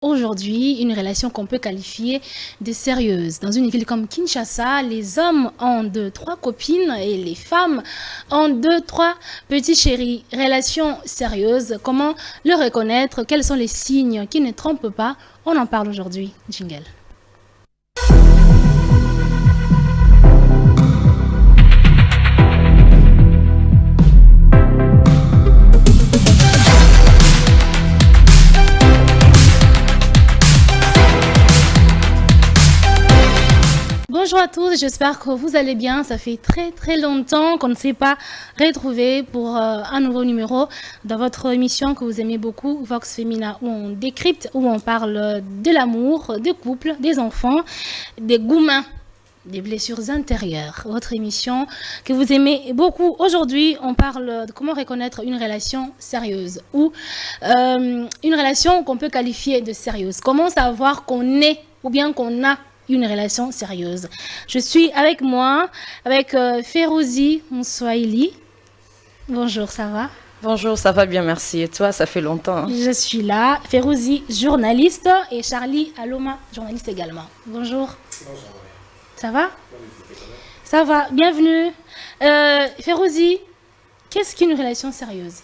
Aujourd'hui, une relation qu'on peut qualifier de sérieuse. Dans une ville comme Kinshasa, les hommes ont deux, trois copines et les femmes ont deux, trois petits chéris. Relation sérieuse, comment le reconnaître? Quels sont les signes qui ne trompent pas? On en parle aujourd'hui. Jingle. Bonjour à tous, j'espère que vous allez bien. Ça fait très longtemps qu'on ne s'est pas retrouvé pour un nouveau numéro dans votre émission que vous aimez beaucoup, Vox Femina, où on décrypte, où on parle de l'amour, des couples, des enfants, des gourmands, des blessures intérieures. Votre émission que vous aimez beaucoup. Aujourd'hui, on parle de comment reconnaître une relation sérieuse ou une relation qu'on peut qualifier de sérieuse. Comment savoir qu'on est ou bien qu'on a une relation sérieuse. Je suis avec moi, avec Férouzi Moussouaili. Bonjour, ça va? Bonjour, ça va bien, merci. Et toi, ça fait longtemps. Je suis là. Férouzi, journaliste, et Charlie Aloma, journaliste également. Bonjour. Bonjour. Ça va? Ça va, bienvenue. Férouzi, qu'est-ce qu'une relation sérieuse?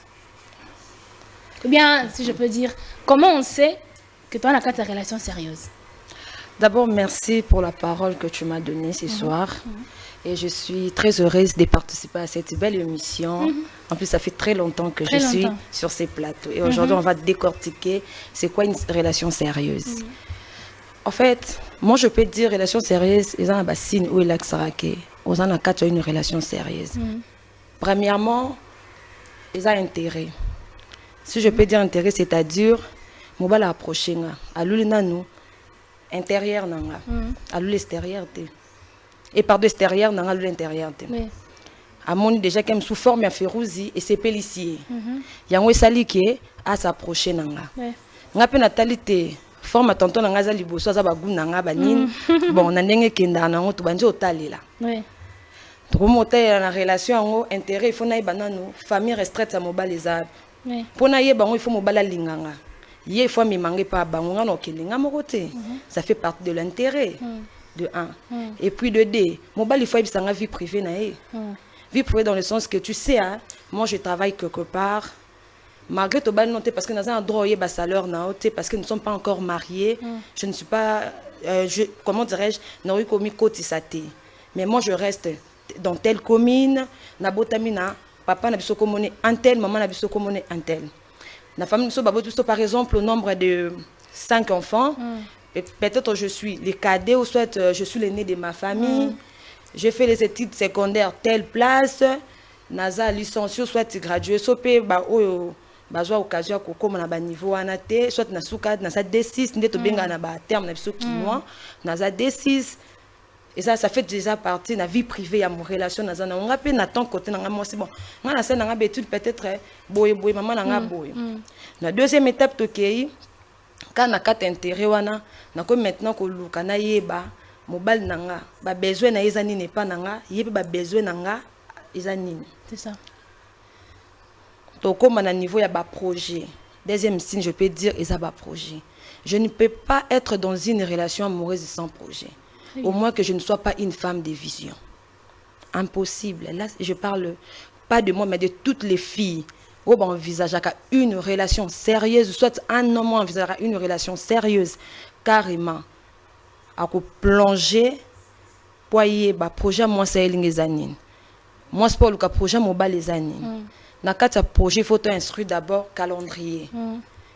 Ou bien, si je peux dire, comment on sait que toi, on a ta relation sérieuse? D'abord, merci pour la parole que tu m'as donnée ce soir. Et je suis très heureuse de participer à cette belle émission. En plus, ça fait très longtemps que je suis sur ces plateaux. Et aujourd'hui, on va décortiquer c'est quoi une relation sérieuse. En fait, moi, je peux dire relation sérieuse, ils ont un bassine où il a une relation sérieuse. Premièrement, ils ont intérêt. Si je peux dire intérêt, c'est-à-dire, je vais l'approcher. À l'oulinano. Intérieur nanga à l'extérieur et par l'extérieur nanga l'intérieur à mon déjà comme sous forme ya Férouzi et c'est pelicier yango esali ke à s'approcher nanga nga pe natalité forme tonton nanga za liboso za bagu nanga banini bon na ndenge kenda nango to banje otalela to monter na relation yango intérêt il faut na banano famille restreinte à mobile les ab pour na yeba il faut mobile linganga. Il faut me manquer pas ça fait partie de l'intérêt de un et puis de deux mobile il faut une vie privée vie privée dans le sens que tu sais hein, moi je travaille quelque part malgré tout bal noté parce que dans un droit il salaire parce que nous ne sommes pas encore mariés je ne suis pas comment dirais-je n'aurais commis cotisate mais moi je reste dans telle commune na botamina papa na biso komone un tel maman na biso komone un tel. La famille par exemple, au nombre de 5 enfants, peut-être je suis le cadet ou soit je suis l'aîné de ma famille. J'ai fait les études secondaires telle place, naza licencié soit gradué, sopé bazwa occasion ko comme na ba niveau anaté, soit na souka na sa D6 ndeto benga na ba terme na biso kinois, naza D6. Et ça fait déjà partie de la vie privée à mon relation dans un on rappelle na ton côté na moi c'est bon moi na scène na étude peut-être boy maman na boy la deuxième étape to kei quand na carte intérêt wana na ko maintenant ko luka na yeba mobile nanga ba besoin na ezani ne pas nanga yeba ba besoin nanga ezani c'est ça to comme na niveau ya ba projet deuxième signe je peux dire ça ba projet je ne peux pas être dans une relation amoureuse sans projet. Au moins que je ne sois pas une femme de vision. Impossible. Là, je parle pas de moi, mais de toutes les filles. Où on envisage une relation sérieuse, soit un homme envisage une relation sérieuse, carrément. À plonger, pour y avoir projet, moi, c'est les années. Moi, c'est pas le projet, moi, les années. Dans le projet, il faut instruire d'abord calendrier.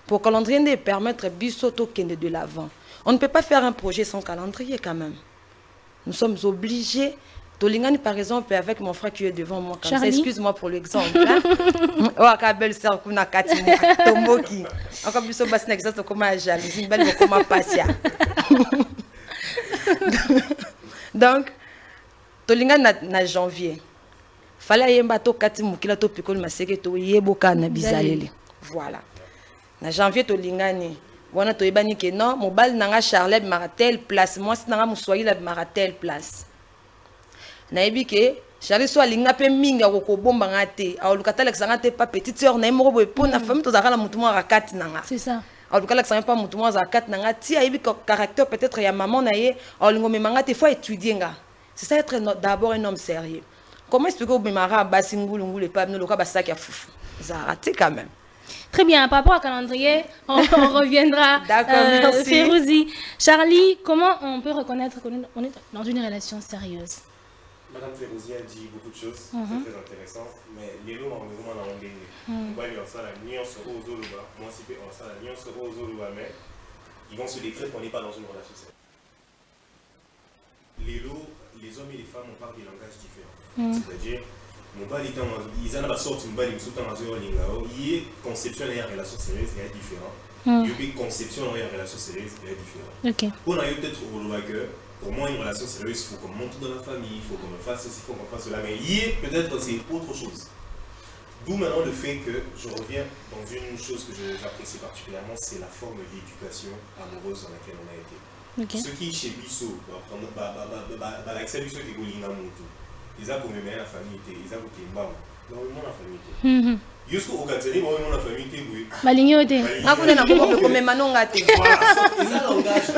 Pour calendrier, permettre bisoto de l'avant. On ne peut pas faire un projet sans calendrier quand même. Nous sommes obligés. Tolingani par exemple avec mon frère qui est devant moi. Excuse-moi pour l'exemple. Oh, belle sœur kuna kati tomoki. Encore plus bas na exact comme jalousie, belle comme passia. Donc Tolingani na janvier. Fallait yemba to kati mukila to pikol maseke to yeboka na bizaleli. Voilà. Na janvier Tolingani Voilà, tu es banni que non, mon bal n'a Charlotte Maratel place. Moi, c'est n'a moussoyer la Maratel place. Naïbi que Charlie soit linga pe minga ko bomba ngate. A lokata l'exangate pas petite sœur na moro pour na famille to zakala mutumo rakati nanga. C'est ça. En tout cas, là, ça n'est pas mon tour, à 4 nanga. Si il y a un caractère, peut-être, il y a maman, il faut étudier. C'est ça être d'abord un homme sérieux. Comment expliquer au Bimara, Basingou, les Pabno, le Kabasa qui a foufou? Ça a raté quand même. Très bien, par rapport au calendrier, on reviendra. D'accord, merci. Férouzi. Charlie, comment on peut reconnaître qu'on est dans une relation sérieuse? Madame Férouzi a dit beaucoup de choses, c'est très intéressant, mais les lots en mouvement dans le gagné. On va dire ça, la nuance aux Zoluba, moi si on ça, la nuance aux Zoluba, mais ils vont se décrire qu'on n'est pas dans une relation sérieuse. Les lots, les hommes et les femmes, on parle des langages différents. C'est-à-dire, mon bal est ils en ont sorti une balle, ils sont en train il est conception et relation sérieuse, il est différent. Il y a conception et relation sérieuse, il est différent. On a peut-être au que pour moi, une relation sérieuse, il faut qu'on monte dans la famille, il faut qu'on me fasse ceci, il faut qu'on fasse cela, mais peut-être c'est autre chose. D'où maintenant le fait que je reviens dans une chose que j'apprécie particulièrement, c'est la forme d'éducation amoureuse dans laquelle on a été. Ce qui chez Bissot, l'accès Bissot qui est Golina Moutou, ils ont comme la famille, ils ont comme Mbam, normalement la famille. Jusqu'au Katani, normalement la famille, oui. Balignoté. Ah, vous n'avez pas comme Manon Gâté. Voilà, c'est ça le langage.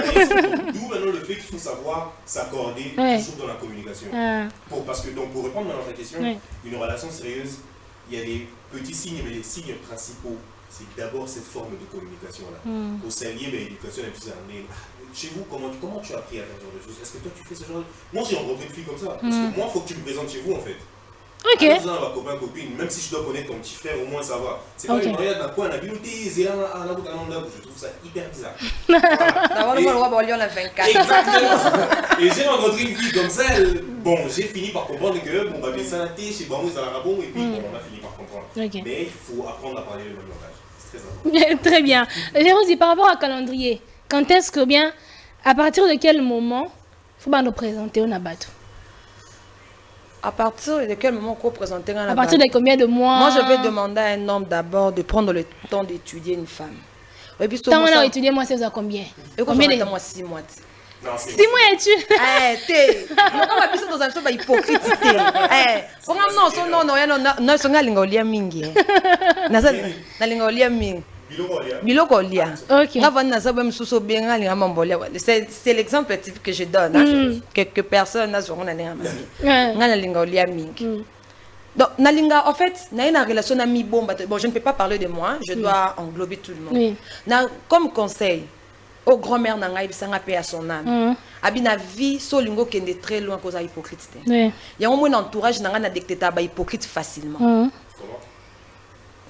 D'où maintenant le fait qu'il faut savoir s'accorder toujours dans la communication. Parce que, donc, pour répondre à ta question, une relation sérieuse, il y a des petits signes, mais les signes principaux, c'est d'abord cette forme de communication-là. Au s'allier, l'éducation est plus armée. Chez vous, comment tu as appris à faire ce genre de choses? Est-ce que toi tu fais ce genre de... Moi j'ai rencontré une fille comme ça. Parce que moi, il faut que tu me présentes chez vous en fait. Ok. Alors, copain, copine, même si je dois connaître ton petit frère, au moins ça va. C'est pas une mariage d'un coin, la bibliothèque, je trouve ça hyper bizarre. D'abord, le roi Lyon la 24. Exactement. Et j'ai rencontré une fille comme ça, bon, j'ai fini par comprendre que bon, bah, ça chez Bamou, ça la rabon, et puis bon, on a fini par comprendre. Mais il faut apprendre à parler le même langage. C'est très important. Très bien. Jérosi, par rapport au calendrier, quand est-ce que bien, à partir de quel moment, il faut nous présenter au Nabato? À partir de quel moment qu'on présentait à partir de combien de mois? Moi, je vais demander à un homme d'abord de prendre le temps d'étudier une femme. Et puis, tant on a étudié, moi, c'est à combien? Combien de mois? 6 mois. 6 mois études? T'es. On va plus dans un peu hypocrite. Non, c'est un lingolia mingi. Na lingolia mingi. Biloko lia. C'est l'exemple typique que je donne. Que personne n'a sur donc, nalinga, en fait, na une relation ami bon, je ne peux pas parler de moi, je dois englober tout le monde. Comme conseil, au grand-mère n'a pas sanga paix à son âme. Abina vie, solingo qui est très loin cause hypocrite. Il y a au moins un entourage n'a pas détecté hypocrite facilement.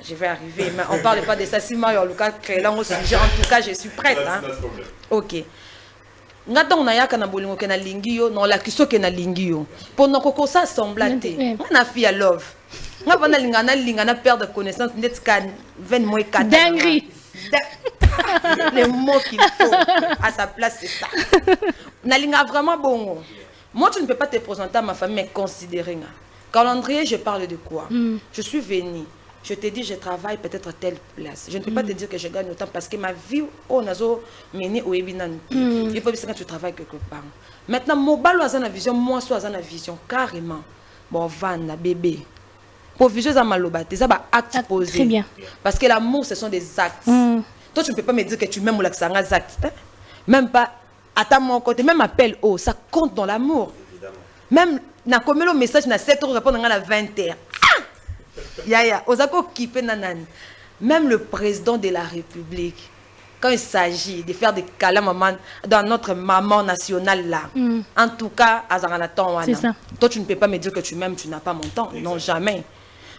Je vais arriver, mais on ne parle pas de ça. Si Mario Lucas crée là au sujet, en tout cas, je suis prête. Ok. Ngata on a ya kana bolingo ke na lingio, non la kiso ke na lingio. Pour nos koko ça semblaté. On a fait à love. Nga bana lingana perdre connaissance net kan 20 mois 4. Dinguerie. Les mots qu'il faut à sa place c'est ça. Na linga vraiment bon. Moi tu ne peux pas te présenter à ma famille mais considérer nga. Calendrier, je parle de quoi? Je suis venue. Je te dis, je travaille peut-être à telle place. Je ne peux pas te dire que je gagne autant parce que ma vie, on a mené au Ebinan. Il faut que tu travailles quelque part. Maintenant, mon bal a une vision, moi, je suis une vision carrément. Bon, van, bébé. Pour viser à malobate, ça va acte posé. Très bien. Parce que l'amour, ce sont des actes. Toi, tu ne peux pas me dire que tu m'aimes ou que c'est un acte. Même pas, à mon côté, même appel haut, ça compte dans l'amour. Même, na comme le message, na 7 heures, répondre à 20 heures. Même le président de la République, quand il s'agit de faire des câlins dans notre maman nationale là, en tout cas, c'est ça. Toi tu ne peux pas me dire que tu m'aimes, tu n'as pas mon temps. Non, jamais.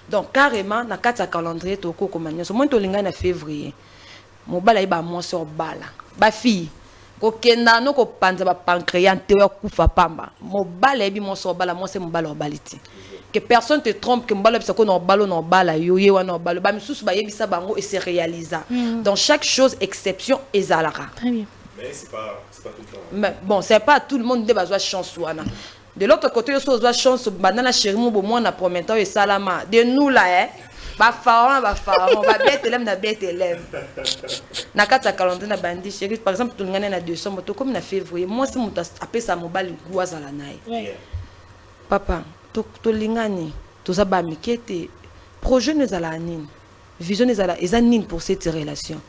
Donc carrément, na carte calendrier toko komanya. So moi to linga na février. Mon bala iba moi sur bala. Ba fille. Ko kenda no ko panza ba pancréas te wa kufa pamba. Mon bala ibi moi sur bala, moi c'est mon bala obaliti. Que personne te trompe que mbalo bisako no balo no bala yo ye wana balo ba misusu ba yebisa bango et c'est réalisable. Dans chaque chose exception ezalaka. Très bien. Mais c'est pas tout le temps. Mais bon, c'est pas tout le monde de besoin chance wana. De l'autre côté, il y a besoin chance banana chéri mo bon na promettant et salama. De nous là ba pharaon ba bête élève na bête élève. Na kata calendrier na bandi chéri par exemple tout ngana na décembre to comme na février. Moi si muta appelle ça mobile guazala naï. Papa to lingani to za ba mikete projet nous ala nini vision nous ala eza nini pour cette relation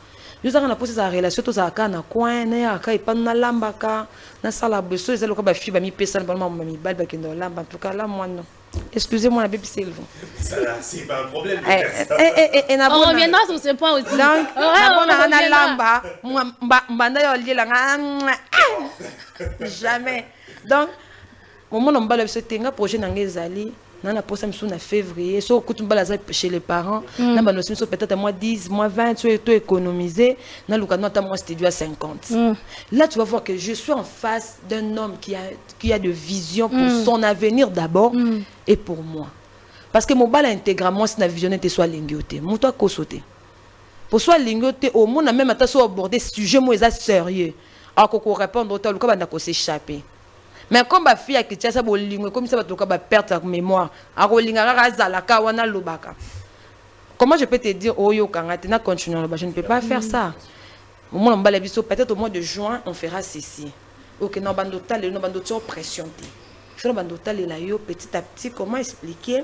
Nous avons posé sa relation, tous à Kana coin, n'a pas pas na lambaka, na sala beso, ils allaient comme fille, mi pesa, mi balba qui dans lamba, en tout cas là moi non. Excusez-moi la bébé Sylvain. Ça c'est pas un problème. On reviendra sur ce point aussi. Donc, na lamba, mbanda yo lié là, jamais. Donc, au moment où on va se tenir projet dans les alliés. On a posé en février, so chez les parents, on a peut-être moi 10, moi 20, tu es économisé, on a moi studio à 50. Là tu vas voir que je suis en face d'un homme qui a de vision pour son avenir d'abord et pour moi. Parce que mon bal intégralement si la vision était soit lingioté, moi toi kosoté. Pour soit lingioté au monde même à soit aborder sujet moi sérieux. Alors qu'on répondre au temps le cas va s'échapper. Mais comme ma fille a quitté ça comme ça va perdre sa mémoire comment je peux te dire oh yo kangate na continuer je ne peux pas faire ça au moins peut-être au mois de juin on fera ceci OK non bandota le bandota pression te bandota là yo petit à petit comment expliquer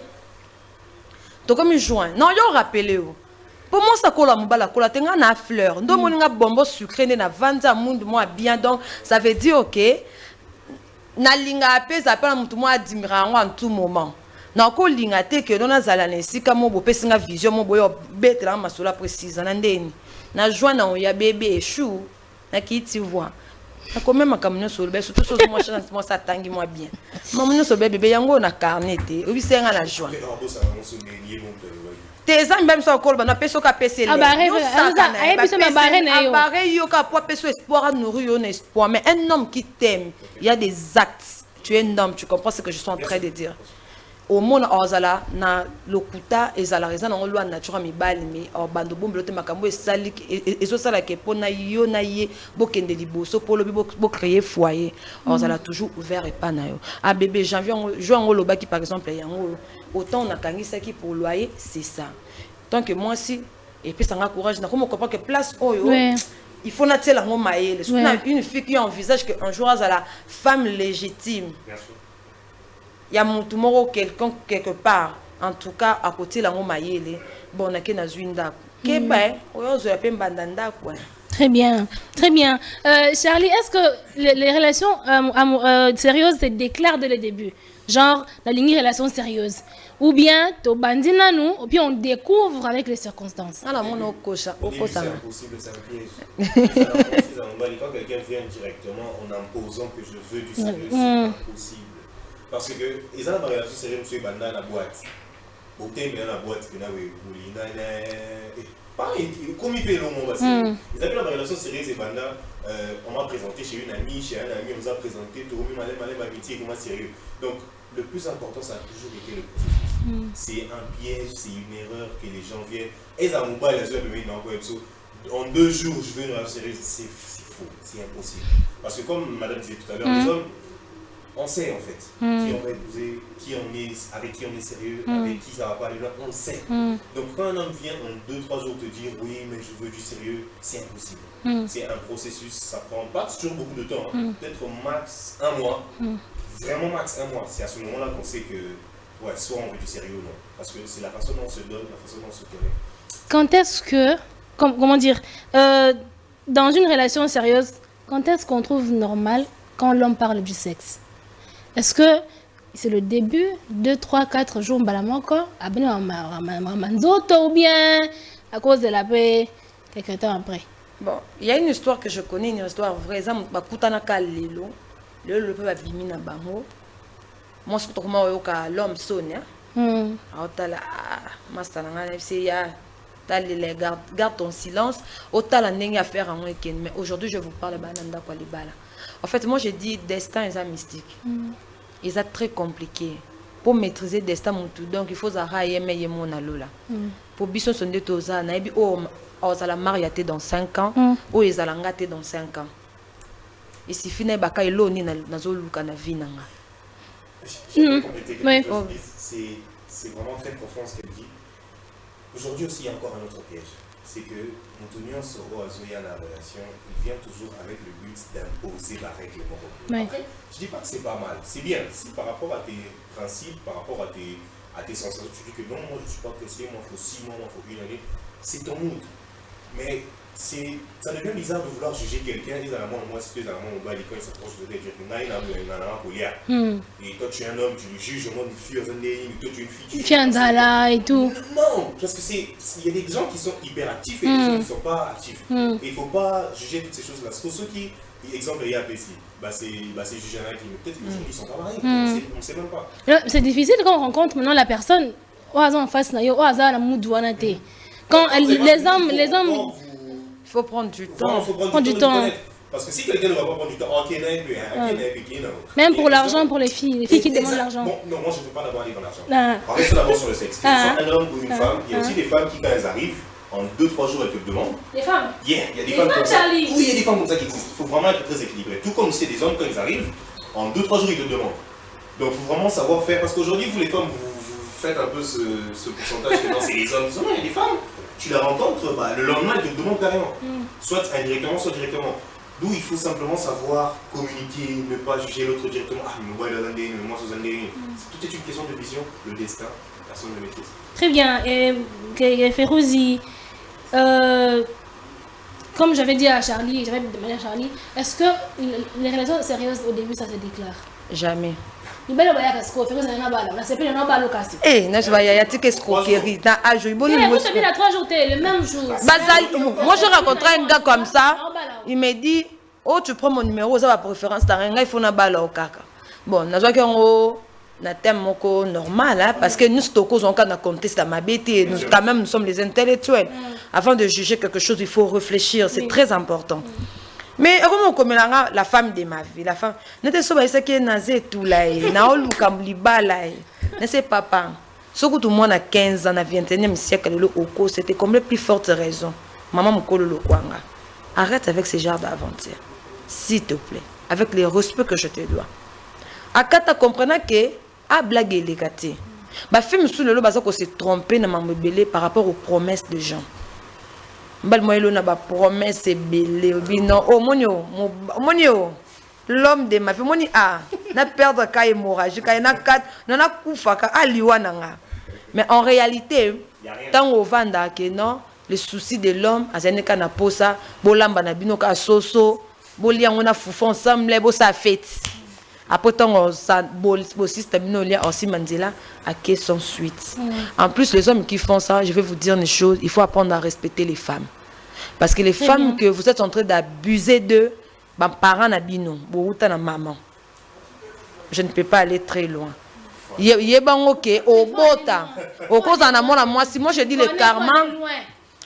to comme juin non yo rappeler pour moi ça cola mobala cola tenga na fleur ndo moninga bombo sucré na vendre monde moi bien donc ça veut dire OK na linga apesa pela mutu mo adimira ngo en tout moment na ko linga te ke dona zala na sika mo bo pesinga vision mo boyo betela masola précise na ndeni na joie na ya bébé chou na kiti voix na ko même kamunyo so be surtout so mo chance mo satangi mo bien mamunyo so bébé yango na carnet obisenga na joie tes amis même ça encore na peso ka pese le yo ka po peso espoir à nourrir un espoir mais un homme qui t'aime il y a des actes tu es un homme tu comprends ce que je suis en train de dire au monde ozala na lokuta ezala raison na loi nature mi bali mais bando bombe te makambo esali ezo sala ke pona yo na ye bokende liboso polo bo créer foyer ozala toujours ouvert et pas na yo a bébé janvier juin loba qui par exemple yango autant on a kangisa qui pour loyer c'est ça tant que moi si et puis ça nga courage na comme on comprend que place oyo il faut nater la maïle une fille qui envisage que un jour elle la femme légitime il y a mon moro quelqu'un quelque part en tout cas à côté la maïle bon na ke na zwinda ke ba oyo zo ya pe mbandanda quoi. Très bien, très bien. Charlie, est-ce que les relations sérieuses se déclarent dès le début? Genre, la ligne relation sérieuse. Ou bien, tu bandina nous, et puis on découvre avec les circonstances. Ah là, mon okosa, okosa. C'est impossible, c'est un piège. Quand quelqu'un vient directement en imposant que je veux du sérieux, c'est impossible. Parce que, ils ont une relation sérieuse, monsieur Banda dans la boîte. Au thème dans la boîte, pareil, comme il fait le monde, ils avaient une relation sérieuse et Banda, on m'a présenté chez une amie, chez un ami, on nous a présenté, tout le monde amitié, comment sérieux. Donc, le plus important, ça a toujours été le processus. C'est un piège, c'est une erreur que les gens viennent. Et ça m'a pas les yeux, en 2 jours, je veux une relation sérieuse, c'est faux, c'est impossible. Parce que comme madame disait tout à l'heure, les hommes, on sait en fait qui on va épouser, qui on est, avec qui on est sérieux, avec qui ça va pas aller loin, on sait. Donc quand un homme vient en 2-3 jours te dire oui mais je veux du sérieux, c'est impossible. C'est un processus, ça prend pas toujours beaucoup de temps, peut-être max 1 mois, vraiment max 1 mois. C'est à ce moment-là qu'on sait que ouais, soit on veut du sérieux ou non. Parce que c'est la façon dont on se donne, la façon dont on se connaît. Quand est-ce que, comment dire, dans une relation sérieuse, quand est-ce qu'on trouve normal quand l'homme parle du sexe? Est-ce que c'est le début, 2, 3, 4 jours, ou bien à cause de la paix, quelques temps après? Bon, il y a une histoire que je connais, une histoire vraie. Le peuple a bimi na bango. Moi, je trouve que l'homme sonne. Garde ton silence. Mais aujourd'hui, je vous parle de en fait, moi, je dis destin est mystique. Ils sont très compliqué. Pour maîtriser le destin, donc il faut arrêter mon alola. Pour bien se dire aux ans, ils la marier dans 5 ans, ou ils allaient gâter dans 5 ans. Et si finalement baka elo ni na zoluka na vie nanga. C'est vraiment très profond ce qu'elle dit. Aujourd'hui aussi, il y a encore un autre piège. C'est que Moutonion Soro Azoya la relation, il vient toujours avec le but d'imposer la règle morale. Après, je ne dis pas que c'est pas mal. C'est bien. Si par rapport à tes principes, par rapport à tes sensations, tu dis que non, moi je ne suis pas pressé, moi il faut 6 mois, moi il faut 1 année, c'est ton mood. Mais ça devient bizarre de vouloir juger quelqu'un, ils ont moi, si tu es dans mon bas, quand il s'approche de toi, et toi tu es un homme, tu le juges au monde d'une fille, toi tu es une fille. Fianzala et tout. Non, parce que il y a des gens qui sont hyperactifs et des gens qui ne sont pas actifs. Et il ne faut pas juger toutes ces choses-là. Pour ceux qui, exemple, il y a ici, c'est juger un qui peut-être qu'ils ne sont pas mariés, on ne sait même pas. C'est difficile quand on rencontre maintenant la personne, en face, quand les hommes. Il faut prendre du temps. Il faut prendre du temps. Parce que si quelqu'un ne va pas prendre du temps, même pour l'argent, pour les filles qui demandent l'argent. Bon, non, moi je ne veux pas d'abord aller dans l'argent. On reste d'abord sur le sexe. Que ce soit un homme ou une femme, il y a aussi des femmes qui, quand elles arrivent, en 2-3 jours, elles te le demandent. Les femmes? Il y a des femmes comme ça. Oui, il y a des femmes comme ça qui existent. Il faut vraiment être très équilibré. Tout comme c'est des hommes, quand ils arrivent, en 2-3 jours, ils te le demandent. Donc il faut vraiment savoir faire. Parce qu'aujourd'hui, vous les femmes, vous faites un peu ce pourcentage que non, c'est les hommes. Non, il y a des femmes. Tu la rencontres, le lendemain, elle te le demande carrément. Soit indirectement, soit directement. D'où il faut simplement savoir communiquer, ne pas juger l'autre directement. Ah, mais moi, il a donné, mais moi, je donne. Tout est une question de vision, le destin, personne ne le maîtrise. Très bien. Et Férouzi, comme j'avais dit à Charlie, j'avais demandé à Charlie, est-ce que les relations sérieuses au début, ça se déclare? Jamais. Eh, il y a des escroqueries. Le même jour. Moi, j'ai rencontré un gars comme ça. Il m'a dit, oh, tu prends mon numéro, ça va préférence. Il faut une balle au caca. Bon, nous avons un thème normal, parce que nous, on a compté ça ma bêtise. Nous, quand même, nous sommes les intellectuels. Avant de juger quelque chose, il faut réfléchir. C'est très important. Mais comme la femme de ma vie, la femme, ne te sois pas qui est nazé tout là, naolu comme libala, ne sais pas. Ce que tout le monde a 15 ans, à 21e siècle, c'était comme les plus fortes raisons. Maman m'kolo le kwanga. Arrête avec ce genre d'aventure, s'il te plaît, avec les respects que je te dois. Akata comprenant que a blagué les gâtés. Bah film sous le lot baza ko se tromper na mamebele par rapport aux promesses de gens. Mbal moyelo na ba promesse belé bino oh monio l'homme de ma vie moni na perdre ka hémorragie ka na kat na kufa ka aliwana nga. Mais en réalité tant au vanda que non le souci de l'homme azaneka na posa bolamba na bino ka soso boliango na fufu ensemble bo sa fête. Après tant ça système binolia aussi mandela à qui sans suite. En plus les hommes qui font ça, je vais vous dire une chose, il faut apprendre à respecter les femmes. Parce que les femmes que vous êtes en train d'abuser d'eux, parents n'abino, na maman. Je ne peux pas aller très loin. Ok, au bota, au cause en amont à moi, si moi je dis le karma,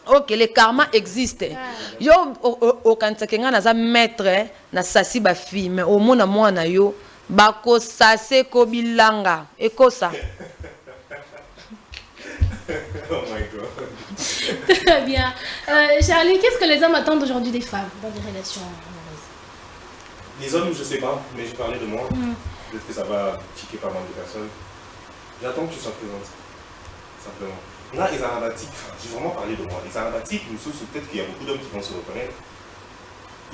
ok, le karma existe. Yo au kantakenga na za maître na sasi ba fille, mais au monde à moi na yo bako sase ko bilanga ekosa. Oh my God. Très bien. Charlie, qu'est-ce que les hommes attendent aujourd'hui des femmes dans des relations amoureuses? Les hommes, je sais pas, mais je parlais de moi. Peut-être que ça va piquer pas mal de personnes. J'attends que tu sois présente. Simplement. Là, les arabatiques, j'ai vraiment parlé de moi. Les arabatiques, nous sommes peut-être qu'il y a beaucoup d'hommes qui vont se reconnaître.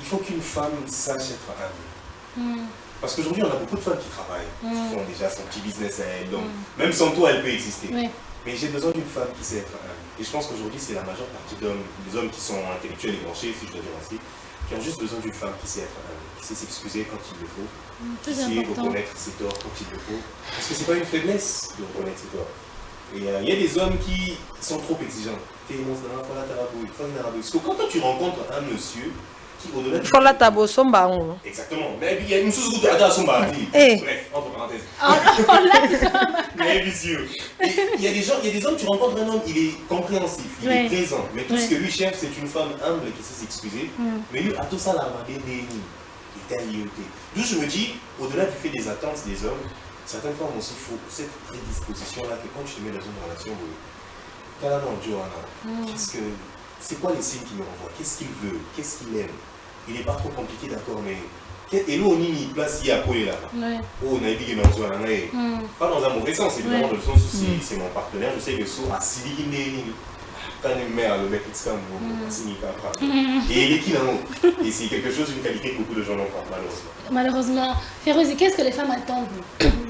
Il faut qu'une femme sache être humble. Parce qu'aujourd'hui, on a beaucoup de femmes qui travaillent, qui font déjà son petit business à elles. Donc, même sans toi, elle peut exister. Mais j'ai besoin d'une femme qui sait être humble. Et je pense qu'aujourd'hui, c'est la majeure partie d'hommes, des hommes qui sont intellectuels et branchés, si je dois dire ainsi, qui ont juste besoin d'une femme qui sait être humble, qui sait s'excuser quand il le faut, qui sait reconnaître ses torts quand il le faut. Parce que ce n'est pas une faiblesse de reconnaître ses torts. Et il y a des hommes qui sont trop exigeants. Parce que quand tu rencontres un monsieur, il faut la table somba. Exactement. Mais il y a une chose qui est somba. Bref, entre parenthèses. Mais vicieux. Il y a des hommes, tu rencontres un homme, il est compréhensif, il est présent. Mais tout ce que lui cherche, c'est une femme humble qui sait s'excuser. Mais lui, à tout ça, la main il est à l'IoT. D'où je me dis, au-delà du fait des attentes des hommes, certaines femmes aussi, il faut cette prédisposition-là que quand tu te mets dans une relation, c'est quoi les signes qu'il me renvoie? Qu'est-ce qu'il veut? Qu'est-ce qu'il aime? Il n'est pas trop compliqué, d'accord, mais... Et là, on y place, il y a quoi là? Oh, on a dit qu'il est dans pas dans un mauvais sens, évidemment, dans le sens où c'est mon partenaire, je sais que so, à Sili, quand une mère, le mec, c'est comme et il est qui là? Et c'est quelque chose, une qualité que beaucoup de gens n'ont pas, malheureusement. Malheureusement. Férouzi, qu'est-ce que les femmes attendent,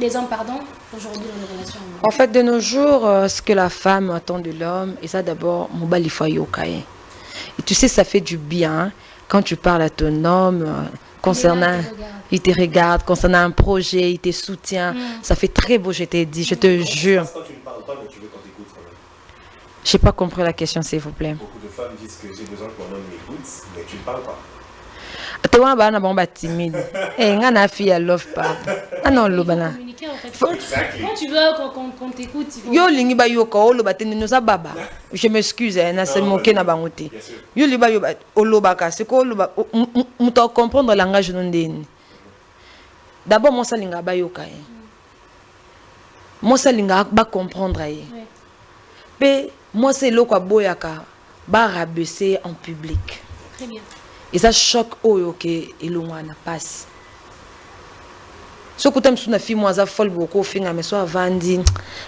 les hommes, pardon, aujourd'hui dans les relations? En fait, de nos jours, ce que la femme attend de l'homme, et ça d'abord, mon balifa yokaye. Et tu sais, ça fait du bien quand tu parles à ton homme concernant... Il te regarde, concernant un projet, il te soutient. Ça fait très beau, je t'ai dit, je te jure. Quand tu ne parles pas, mais tu veux qu'on t'écoute quand même. Je n'ai pas compris la question, s'il vous plaît. Beaucoup de femmes disent que j'ai besoin qu'on homme m'écoute, mais tu ne parles pas. Tu vois, on est timide. Et on a fille à love pas. Ah non, le bana. Quand tu veux qu'on t'écoute, il faut... Yo lingi ba yo ko lo batene no sa baba. Je m'excuse, na se moquer na bangote. Yo li ba yo lo baka, c'est ko lo ba muta comprendre langage non ndeni. D'abord moi ça linga ba yo ka. Moi ça linga ba comprendre ye. Pe moi c'est lo kwa boyaka ba rabaisser en public. Très bien. Et ça choque oyo ke elongwana passe. Soki uta msuna fi mwaza folle beaucoup finga mais soit vandi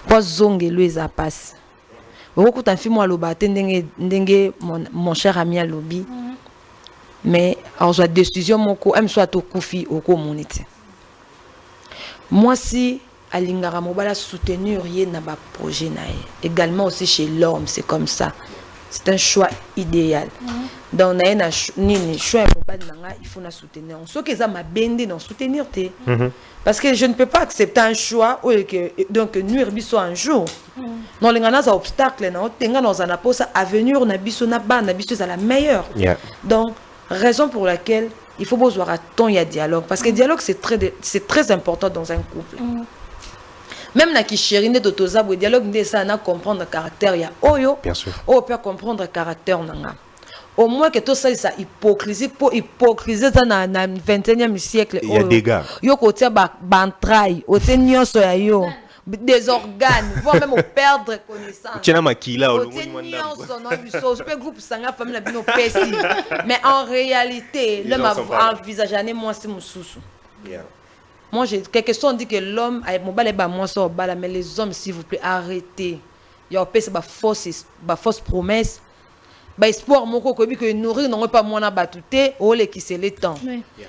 kwa zonge lui za passe. Beaucoup uta fi mwa loba ndenge mon cher ami a lobby. Mais en soit décision moko am soit to kufi oko monite. Moi si alingara mobala soutenir ye na ba projet nae. Également aussi chez l'homme, c'est comme ça. C'est un choix idéal. Donc, il faut soutenir. Ce que ça m'a bendé dans soutenir. Parce que je ne peux pas accepter un choix donc nuire biso un jour. Non, les gens ont obstacle, non, dans un apport à venir, na biso na ban, na biso c'est la meilleure. Donc, raison pour laquelle il faut voir à ton il y a dialogue parce que le dialogue c'est très important dans un couple. Même na ki chéri de toza bo dialogue ndé ça na comprendre le caractère ya oyo. Bien sûr. On peut comprendre le caractère nanga. Au moins que tout ça hypocrisie pour hypocriser ça na 21e siècle. Il y a des gars. Yo ko tia ba bantraille, o tia nyonso ya yo. Des organes, voire même perdre connaissance. Tiens makila o tia groupe sanga famille bino pesi. Mais en réalité, l'homme a envisagé moi c'est mususu. Moi, quelque chose on dit que l'homme a mais les hommes, s'il vous plaît, arrêtez. Il y a une fausse promesse. Espoir, mon coco, que nourrir n'aurait pas moins abattuté, ou les qui c'est le temps.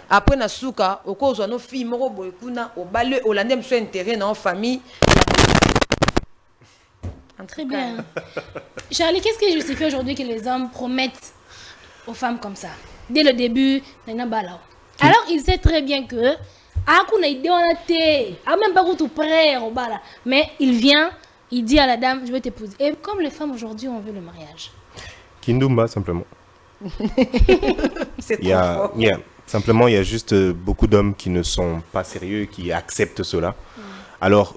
Après, na souka, au cause de nos filles, mon boy, au balai, au landem, soit intérêt dans la famille. Très bien. Charlie, qu'est-ce qui justifie aujourd'hui que les hommes promettent aux femmes comme ça? Dès le début, alors, il sait très bien que même pas tout prêt, mais il vient, il dit à la dame, je vais t'épouser. Et comme les femmes aujourd'hui, on veut le mariage. Kindumba, simplement. C'est trop fort. Simplement, il y a juste beaucoup d'hommes qui ne sont pas sérieux, qui acceptent cela. Alors,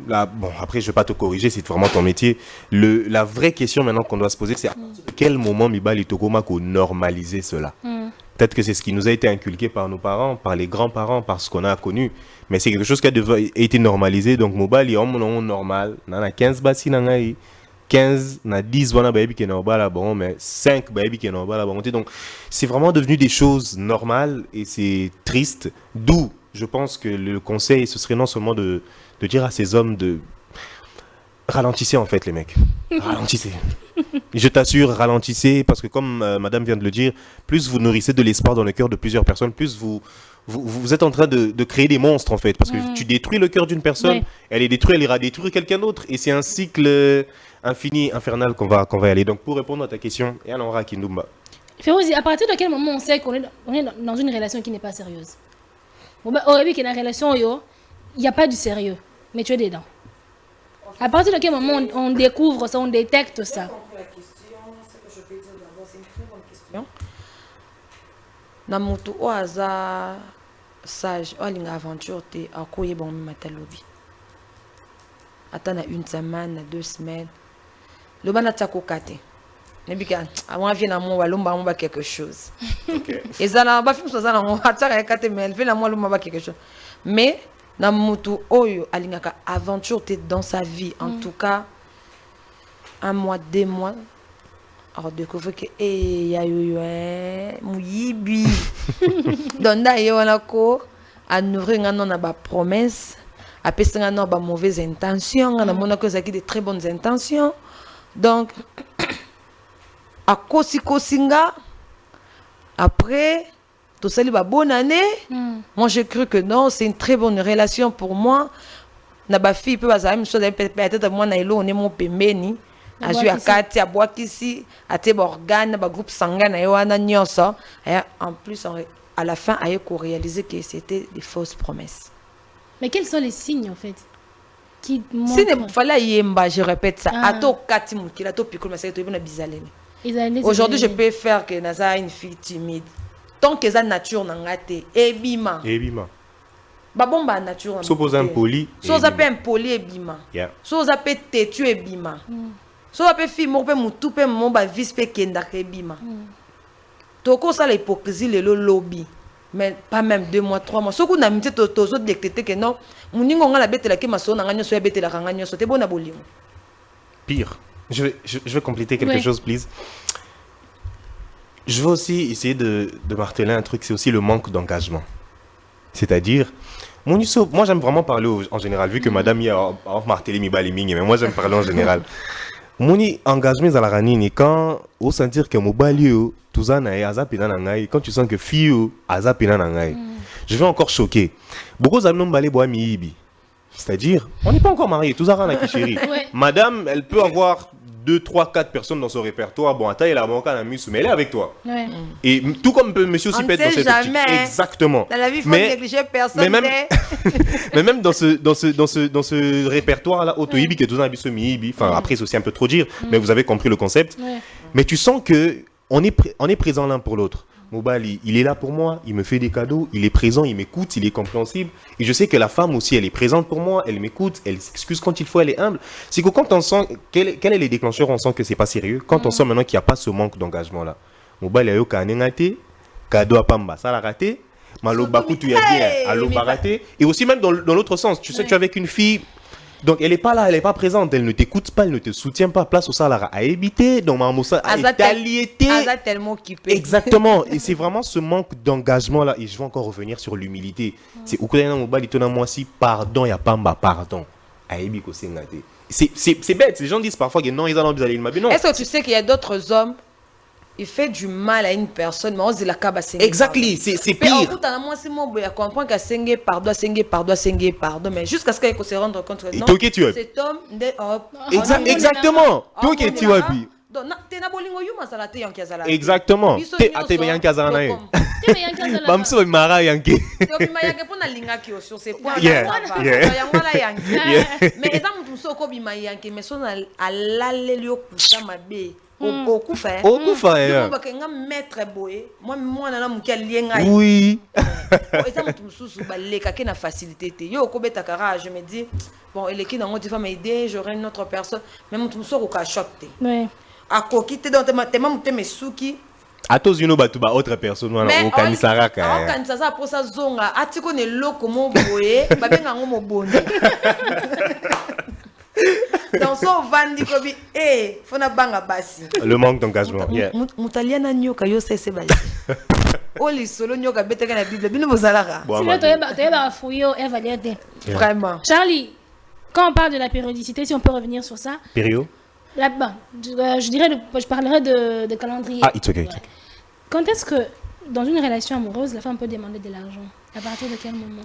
là, bon, après, je ne vais pas te corriger, c'est vraiment ton métier. La vraie question maintenant qu'on doit se poser, c'est à quel moment Mibali Tokoma a normalisé cela? Peut-être que c'est ce qui nous a été inculqué par nos parents, par les grands-parents, par ce qu'on a connu. Mais c'est quelque chose qui a été normalisé. Donc, Mobali, on est normal. On a 15 bassi, 15, on a 10, on a baby qui est normal, bon, mais 5 baby qui est normal. Bon. Donc, c'est vraiment devenu des choses normales et c'est triste. D'où, je pense que le conseil, ce serait non seulement de dire à ces hommes de ralentissez en fait les mecs. Ralentissez. Je t'assure, ralentissez parce que comme madame vient de le dire, plus vous nourrissez de l'espoir dans le cœur de plusieurs personnes, plus vous êtes en train de créer des monstres en fait. Parce que tu détruis le cœur d'une personne, elle est détruite, elle ira détruire quelqu'un d'autre. Et c'est un cycle infini, infernal qu'on va y aller. Donc pour répondre à ta question, et alors Kindumba. Férozi, à partir de quel moment on sait qu'on est dans une relation qui n'est pas sérieuse? Bon, ben, au début, qu'il y a une relation, il n'y a pas du sérieux, mais tu es dedans. À partir de quel moment on découvre ça, on détecte ça? La question, ce que je peux dire d'abord, c'est une très bonne question. Namutu o aza sage, o linga aventure te akoye bon matalobi. Attends une semaine, 2 semaines. Le bana tako kate. Nebika, avant vient na mo walomba mo ba quelque chose. OK. Et ça na ba film ça na mo ataka kate mais elle fait na mo walomba ba quelque chose. Mais Namutu oyo alingaka aventure dans sa vie en tout cas 1 mois 2 mois alors découvrir que ya yo muyibi donda yo wana ko a nourrir ngano na ba promesse a pesa ngano ba mauvaise intention ngana mona ko zaki de très bonnes intentions donc a kosinga après tout ça, bonne année. Moi, j'ai cru que non, c'est une très bonne relation pour moi. Na ba fille peut pas même chose peut-être moi na ilo on est mon pembeni. azwi akati abwakisi atie baorgane bagroupe sanguin na ye wana nyonso en plus à la fin aye réaliser que c'était des fausses promesses. Mais quels sont les signes en fait qui montrent... Si il fallait yemba, je répète ça, ato kati mukila ato pikolo masaka to bona bizalene. Aujourd'hui je peux faire que naza une fille timide. Tant que ça nature na ngate ebima. Babomba nature na. Suppose un poli. So za pe impoli ebima. So za pe têtu ebima. So za pe fille mo pe mutu pe mo ba vis pe kenda ebima. Toko ça l'hypocrisie le lobby. Mais pas même 2 mois, 3 mois. Ce qu'on a mis tozo détecté que non, mon ningo nga la bête la qui m'a sonné ngagno so bête la ngagno so te bon abolim. Pire. Je vais compléter quelque chose, please. Je veux aussi essayer de marteler un truc, c'est aussi le manque d'engagement. C'est-à-dire, moi j'aime vraiment parler en général, vu que madame y a martelé mi baliming, mais moi j'aime parler en général. Mon engagement dans la ranine, quand on sentir que mon balio, tout ça quand tu sens que fille je vais encore choquer. Beaucoup d'amis balé bois miibi. C'est-à-dire, on n'est pas encore mariés, tout ça rend la chérie. Madame, elle peut avoir 2, 3, 4 personnes dans son répertoire. Bon, attends, elle a manqué à mais elle est avec toi. Et tout comme monsieur aussi peut être dans cette optique. Exactement. Dans la vie, il faut négliger personne. Mais même dans ce répertoire-là, Otoibi, qui est tout un abisso miibi, enfin après c'est aussi un peu trop dire, mais vous avez compris le concept. Mais tu sens que on est présent l'un pour l'autre. Mobali, il est là pour moi, il me fait des cadeaux, il est présent, il m'écoute, il est compréhensible. Et je sais que la femme aussi, elle est présente pour moi, elle m'écoute, elle s'excuse quand il faut, elle est humble. C'est que quand on sent, quel est les déclencheurs, on sent que c'est pas sérieux. Quand on sent maintenant qu'il n'y a pas ce manque d'engagement-là. Mobali, il y a eu un cadeau à Pamba, ça l'a raté. Malobaku, tu as dit, allo baraté. Et aussi même dans l'autre sens, tu sais, tu es avec une fille. Donc elle n'est pas là, elle n'est pas présente, elle ne t'écoute pas, elle ne te soutient pas. Place au salaire à éviter, donc Mamoussa a été tellement occupé. Exactement, et c'est vraiment ce manque d'engagement là. Et je vais encore revenir sur l'humilité. C'est au côté d'un mobile, il moi si pardon, il y a pas pardon. C'est bête, les gens disent parfois que non, ils ont besoin de non. Est-ce que tu sais qu'il y a d'autres hommes? Il fait du mal à une personne, mais on dit la cabane. Exactly, c'est pire. Moi, c'est mon boy, comprendre qu'à Sengue, pardon, mais jusqu'à ce qu'il se rende compte que non, cet homme, exactement. Toi qui tu as vu. Exactement. Oui. Je me dis, bon, il est qui dans mon femme idée, j'aurai une autre personne, mais mon tout au cas choqué. À quoi quitter dans tes mains, mes souki. À tous une autre personne au Kanisaraka. Au Kanisasa pour sa zone, à tu connais l'eau comme mon boye, babenga mon bon. Dans son van dit que faut na banga basi. Le manque d'engagement. Mutaliana nyoka yo sese bali. Oli solo nyoka beteka na Bible bino bozalaka. Sinon tu vas fouiller évaluer. Vraiment. Charlie, quand on parle de la périodicité, si on peut revenir sur ça. Période. Là-bas, je parlerai de calendrier. Ah, it's okay. Quand est-ce que dans une relation amoureuse, la femme peut demander de l'argent? À partir de quel moment?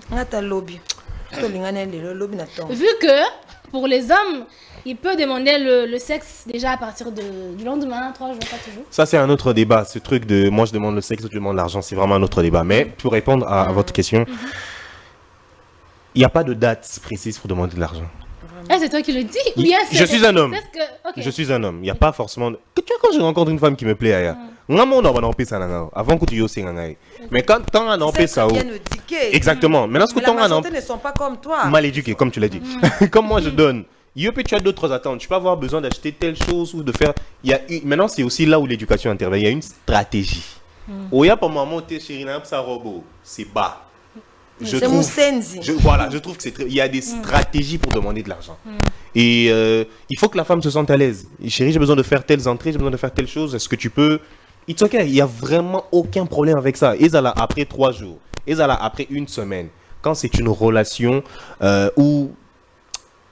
Vu que pour les hommes, il peut demander le sexe déjà à partir du lendemain, 3 jours, pas toujours. Ça, c'est un autre débat. Ce truc de moi, je demande le sexe, je demande l'argent, c'est vraiment un autre débat. Mais pour répondre à votre question, il n'y a pas de date précise pour demander de l'argent. C'est toi qui le dis? Bien, je suis un homme. Je suis un homme. Il n'y a pas forcément... Tu vois, quand je rencontre une femme qui me plaît, avant que tu y aussi, mais quand tu as un empêché ça... Exactement. Maintenant, ce que tu as un empêché... ne sont pas comme toi. Mal éduqués, comme tu l'as dit. Comme moi, je donne. Tu as d'autres attentes. Tu peux avoir besoin d'acheter telle chose ou de faire... Maintenant, c'est aussi là où l'éducation intervient. Il y a une stratégie. Oya, pour moi, c'est bas. Je trouve que il y a des stratégies pour demander de l'argent. Et il faut que la femme se sente à l'aise. Chérie, j'ai besoin de faire telles entrées, j'ai besoin de faire telle chose. Est-ce que tu peux... It's okay. Il n'y a vraiment aucun problème avec ça. Et ça là après 3 jours. Et ça là après 1 semaine. Quand c'est une relation où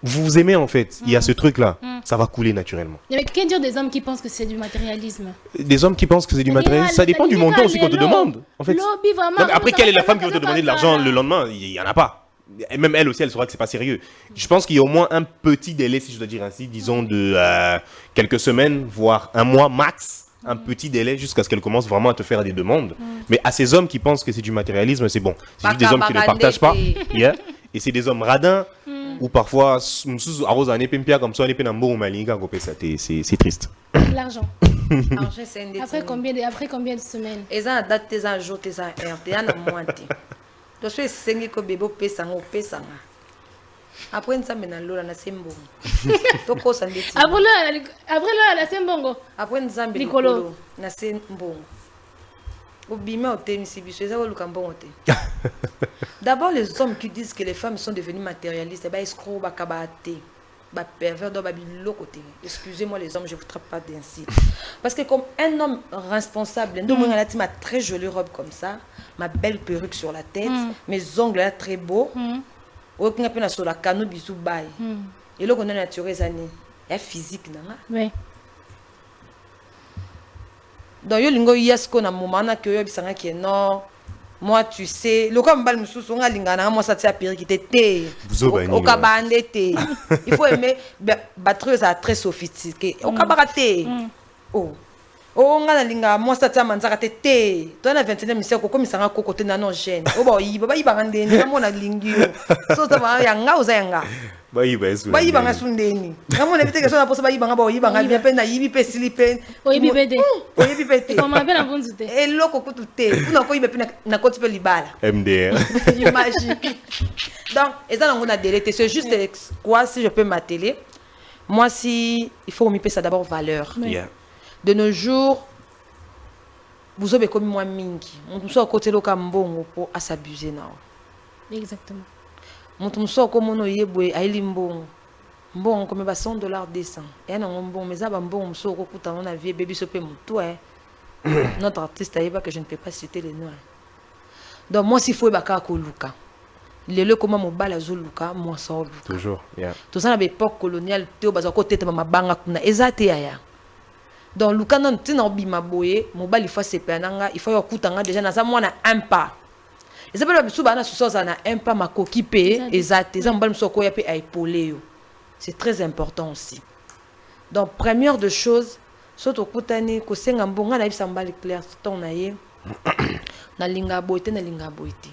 vous vous aimez en fait, il y a ce truc-là. Ça va couler naturellement. Mais qu'est-ce dire des hommes qui pensent que c'est du matérialisme? Des hommes qui pensent que c'est du matérialisme, ça dépend du montant aussi qu'on te demande. En fait. Lobby, vraiment, après, quelle est la femme qui va te demander de l'argent le lendemain? Il n'y en a pas. Et même elle aussi, elle saura que c'est pas sérieux. Je pense qu'il y a au moins un petit délai, si je dois dire ainsi, disons de quelques semaines, voire un mois max. Un petit délai jusqu'à ce qu'elle commence vraiment à te faire des demandes. Mais à ces hommes qui pensent que c'est du matérialisme, c'est bon. C'est juste des hommes qui ne partagent pas. Yeah. Et c'est des hommes radins ou parfois, c'est triste. L'argent. Après combien de semaines? Ils ont date, ils ont jour, ils ont heure, ils ont moins. Donc je suis que bébé pesa. Après ça mena lola na sembo. Toko sandeti. Après là la sembongo. Après nzambe likolo na sembo. Obima otemisi biso eza ko lukambo ote. D'abord les hommes qui disent que les femmes sont devenues matérialistes, ba escrocs, ba kabate, ba pervers, ba biloko côté. Excusez-moi les hommes, je vous traite pas d'ainsi. Parce que comme un homme responsable, ma très jolie robe comme ça, ma belle perruque sur la tête, mes ongles là très beaux. Aucun peu sur la cano bisou bail. Et là on a naturel zani. Et physique nanga. Oui. Donc yo lingo yasko na moment na que yo bisanga qui non. Moi tu sais, le comme bal mususu nga lingana moi ça tia pire qui était au kabande té. Il faut aimer batteuse à très sophistiqué. Au kabaraté. Oh. Oh nga linga moi ça tia manzaka té. Toi na 21e siècle ko misanga ko côté na non gêne. Oh ba yiba ngandeni na mona lingio. So ça va yanga uzanga. Ba yiba nga sundeni. Na mona biteke so na posa ba yiba nga bien pe na yibi pe silipe. O yibi bede. O yibi pete. Comment appelle en bonne té. Et loko ko tuté. Kuna ko yibe pe na ko tupe libala. MDR. Imagine. Donc, et ça on a délété, c'est juste quoi si je peux m'atteler. Moi si il faut me payer ça d'abord valeur. Yeah. De nos jours, vous avez comme moi mingi. On soit à côté de Kambongo pour s'abuser now. Exactement. On soit comme on y est boy à Limbongo. Bon comme $100 descend. Et non bon mais ça bon on soit au on a vie baby sopé mon tout hein. Notre artiste aïe que je ne peux pas citer les noms. Donc moi s'il faut baka ko luka. Le comment mon bal azul luka moi ça luka. Toujours. Yeah. Tout ça à l'époque coloniale théo baza côté ma banga kuna ezate ya. Donc luka non tina bima boye mobile il faut se penanga il faut yakutanga déjà na ça moi na un pas. Et ça peut être souvent na sous na un pas ma coquille ezate ça mobile msoko ya pe a épauler yo. C'est très important aussi. Donc première de choses surtout kutani ko senga mbonga na bisa mbali clair ton na ye na linga boite na linga boite.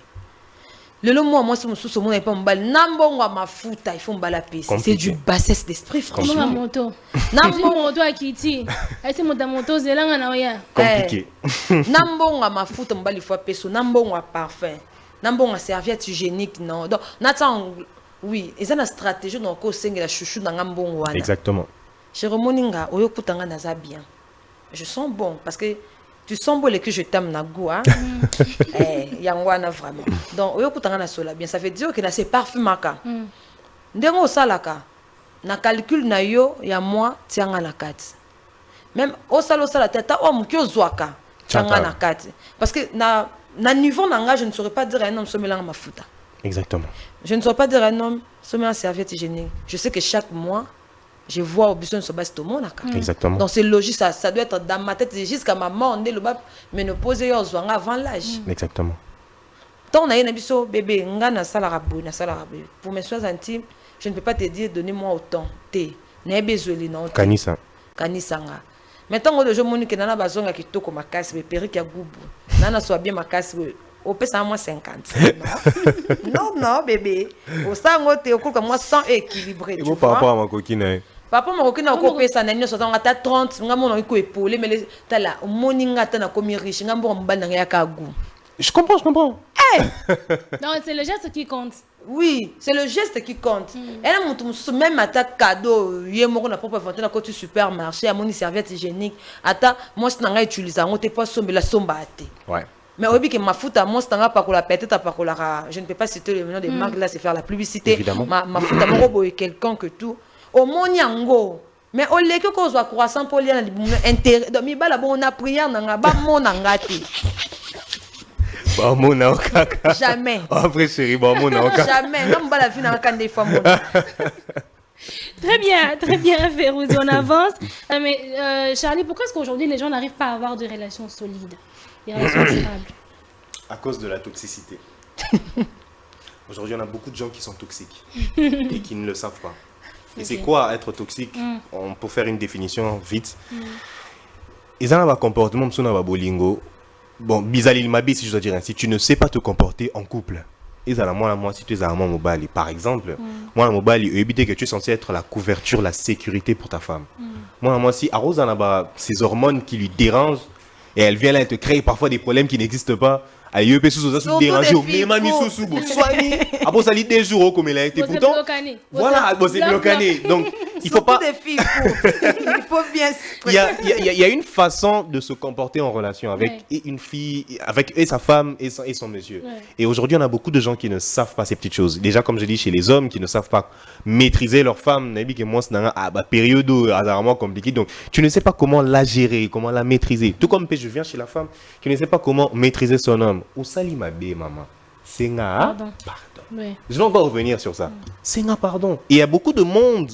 Le moi si mususu mon pas mbali nambongo mafuta il faut mbala pesi. C'est du bassesse d'esprit franchement. Comment moto? Moto akiti. Est-ce moto zelanga na oya. Compliqué. Nambongo mafuta mbali faut peso nambongo parfum. Nambongo serviette hygiénique non. Donc n'attend oui, et ça na stratégie donc ko senga la chouchou na ngambongo wana. Exactement. Chez Romoninga oyo kutanga naza bien. Je sens bon parce que tu sens beau que je t'aime na goût hein. Yangwana vraiment. Donc oyo kutanga na sola bien ça veut dire que na c'est parfum maka. Ndengo salaka na calcul na yo ya moi tianga na kati. Même au sala tata o mukyo zwaka tianga na kati parce que na niveau nanga je ne saurais pas dire un homme somelanga mafuta. Exactement. Je ne saurais pas dire un homme somelanga serviette hygiénique. Je sais que chaque mois je vois au besoin de ce bas tout le monde. Exactement. Donc c'est logique, ça doit être dans ma tête jusqu'à ma mort, on est le bas, mais ne poser avant l'âge. Exactement. Tant on a un biso bébé, ngana salarabou, na salarabou. Pour mes soins intimes, je ne peux pas te dire donnez-moi autant. Té, n'a besoin de non. Kanisa. Kanisanga. Maintenant on je moni que nana bazonga qui toko ma casse, mais perruque ya goubou. Nana soit bien ma casse. Au pèse à moi 50. Non, bébé. Au sang, tu es au moi 100 équilibré. Et par rapport à ma coquine. Papa ma coquine a coupé ça n'a pas à ta 30, nga mon iko épaulé mais ta la moninga ta na komi riche nga bon mbana ya kagu. Je comprends. Non, c'est le geste qui compte. Oui, c'est le geste qui compte. Elle a même à ta cadeau, yé moko na propre vente na côté supermarché, à mon serviette hygiénique. Ata moi c'est nga utiliser on te pas sombe la somba até. Ouais. Mais au que ma fout à moi c'est pas pour la peut-être pas pour la je ne peux pas citer le nom des marques là c'est faire la publicité. Évidemment. Ma fout à mon robot est quelqu'un que tout. Au moniango mais au lait que cause va croissant pour lire intérêt donc mi bala bon on a prière nanga ba mon ngati ba mon okaka jamais après chérie ba mon okaka jamais non bala vie na kan des fois mon très bien Férouz, on avance mais Charlie, pourquoi est-ce qu'aujourd'hui les gens n'arrivent pas à avoir de relations solides, des relations durables? À cause de la toxicité. Aujourd'hui, on a beaucoup de gens qui sont toxiques et qui ne le savent pas. Et c'est quoi être toxique? On peut faire une définition vite. Ils ont un comportement, bon, bizarre, mabi, si je dois dire ainsi, tu ne sais pas te comporter en couple. Ils ont moi, si tu es à mon mobile, par exemple, moi, le mobile, il éviter que tu es censé être la couverture, la sécurité pour ta femme. Moi, si Arose a ces hormones qui lui dérangent et elle vient là et te créer parfois des problèmes qui n'existent pas. Aïe, peut se déranger, mais mamie sous soigner. Après, ça lit des jours comme elle a été. Pourtant, voilà, c'est bloqué. Donc, il faut pas. Il faut bien. Il y a une façon de se comporter en relation avec une fille, avec sa femme et son monsieur. Et aujourd'hui, on a beaucoup de gens qui ne savent pas ces petites choses. Déjà, comme je dis, chez les hommes qui ne savent pas maîtriser leur femme, que moi, c'est une période vraiment compliquée. Donc, tu ne sais pas comment la gérer, comment la maîtriser. Tout comme je viens chez la femme qui ne sait pas comment maîtriser son homme. Ou sali ma bé, maman. C'est un pardon. Oui. Je vais encore revenir sur ça. C'est un pardon. Et il y a beaucoup de monde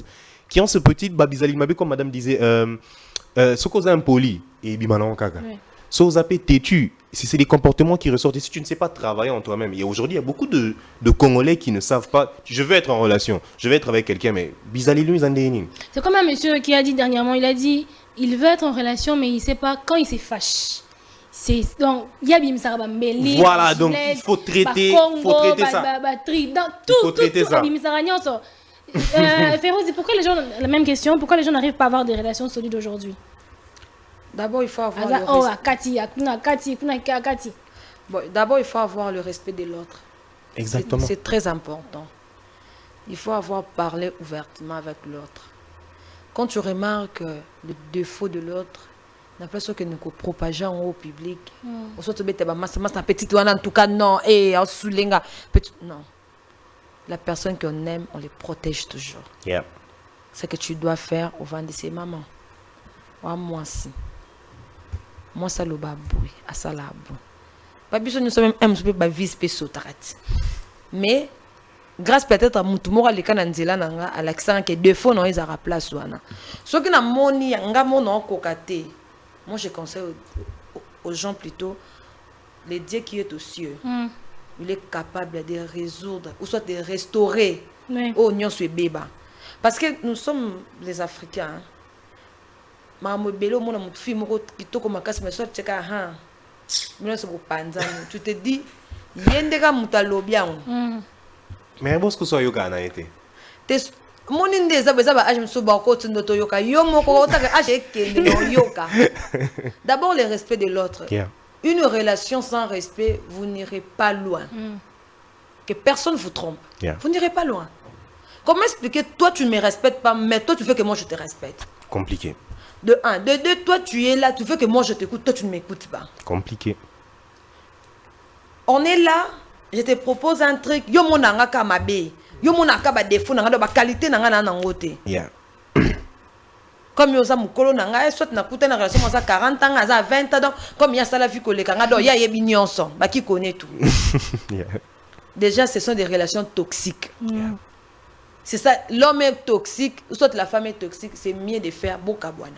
qui ont ce petit babizali mabé, comme madame disait, ce qu'on a impoli, et bimanan kaka. Ce qu'on a têtu, c'est des comportements qui ressortent. Et si tu ne sais pas travailler en toi-même, et aujourd'hui, il y a beaucoup de Congolais qui ne savent pas, je veux être en relation, je veux être avec quelqu'un, mais bizali lui, c'est comme un monsieur qui a dit dernièrement, il a dit, il veut être en relation, mais il ne sait pas quand il se fâche. Donc, voilà, donc il faut traiter, ça. Il faut traiter ça. Férozi, pourquoi les gens, la même question, pourquoi les gens n'arrivent pas à avoir des relations solides aujourd'hui? D'abord, il faut avoir d'abord, il faut avoir le respect de l'autre. Exactement. C'est très important. Il faut avoir parlé ouvertement avec l'autre. Quand tu remarques le défaut de l'autre, la place que nous propageons au public, on se met un petit en tout cas non et en soulenga non. La personne qu'on aime, on les protège toujours. Yeah. Ce que tu dois faire au vent de ses mamans. Moi si. Moi ça le baboui, à ça la bon. Pas besoin nous sommes même un vice peso tarati. Mais grâce peut-être à mutumora le kananzela nanga à l'accent que défaut non ils a place wana. Ce qui na moni nga mono kokate. Moi, je conseille aux gens plutôt, le Dieu qui est aux cieux, il est capable de résoudre, ou soit de restaurer au nion sur béba. Parce que nous sommes les Africains. Tu te dis, mais bon, ce que ça a été. D'abord le respect de l'autre. Une relation sans respect, vous n'irez pas loin. Que personne vous trompe. Vous n'irez pas loin. Comment expliquer, toi tu ne me respectes pas, mais toi tu veux que moi je te respecte? Compliqué. De un. De deux, toi tu es là, tu veux que moi je t'écoute, toi tu ne m'écoutes pas. Compliqué. On est là, je te propose un truc, yo monanga kamabe. Yo monaka ba défaut nanga ba qualité nanga na ngote. Comme yo za mukolo nanga soit na kuta na relation à 40 ans, à 20 ans, comme ya sala vie koleka nga do ya yebi nyonso, ba qui connaît tout. Déjà ce sont des relations toxiques. C'est ça, l'homme est toxique, soit la femme est toxique, c'est mieux de faire bokabwana.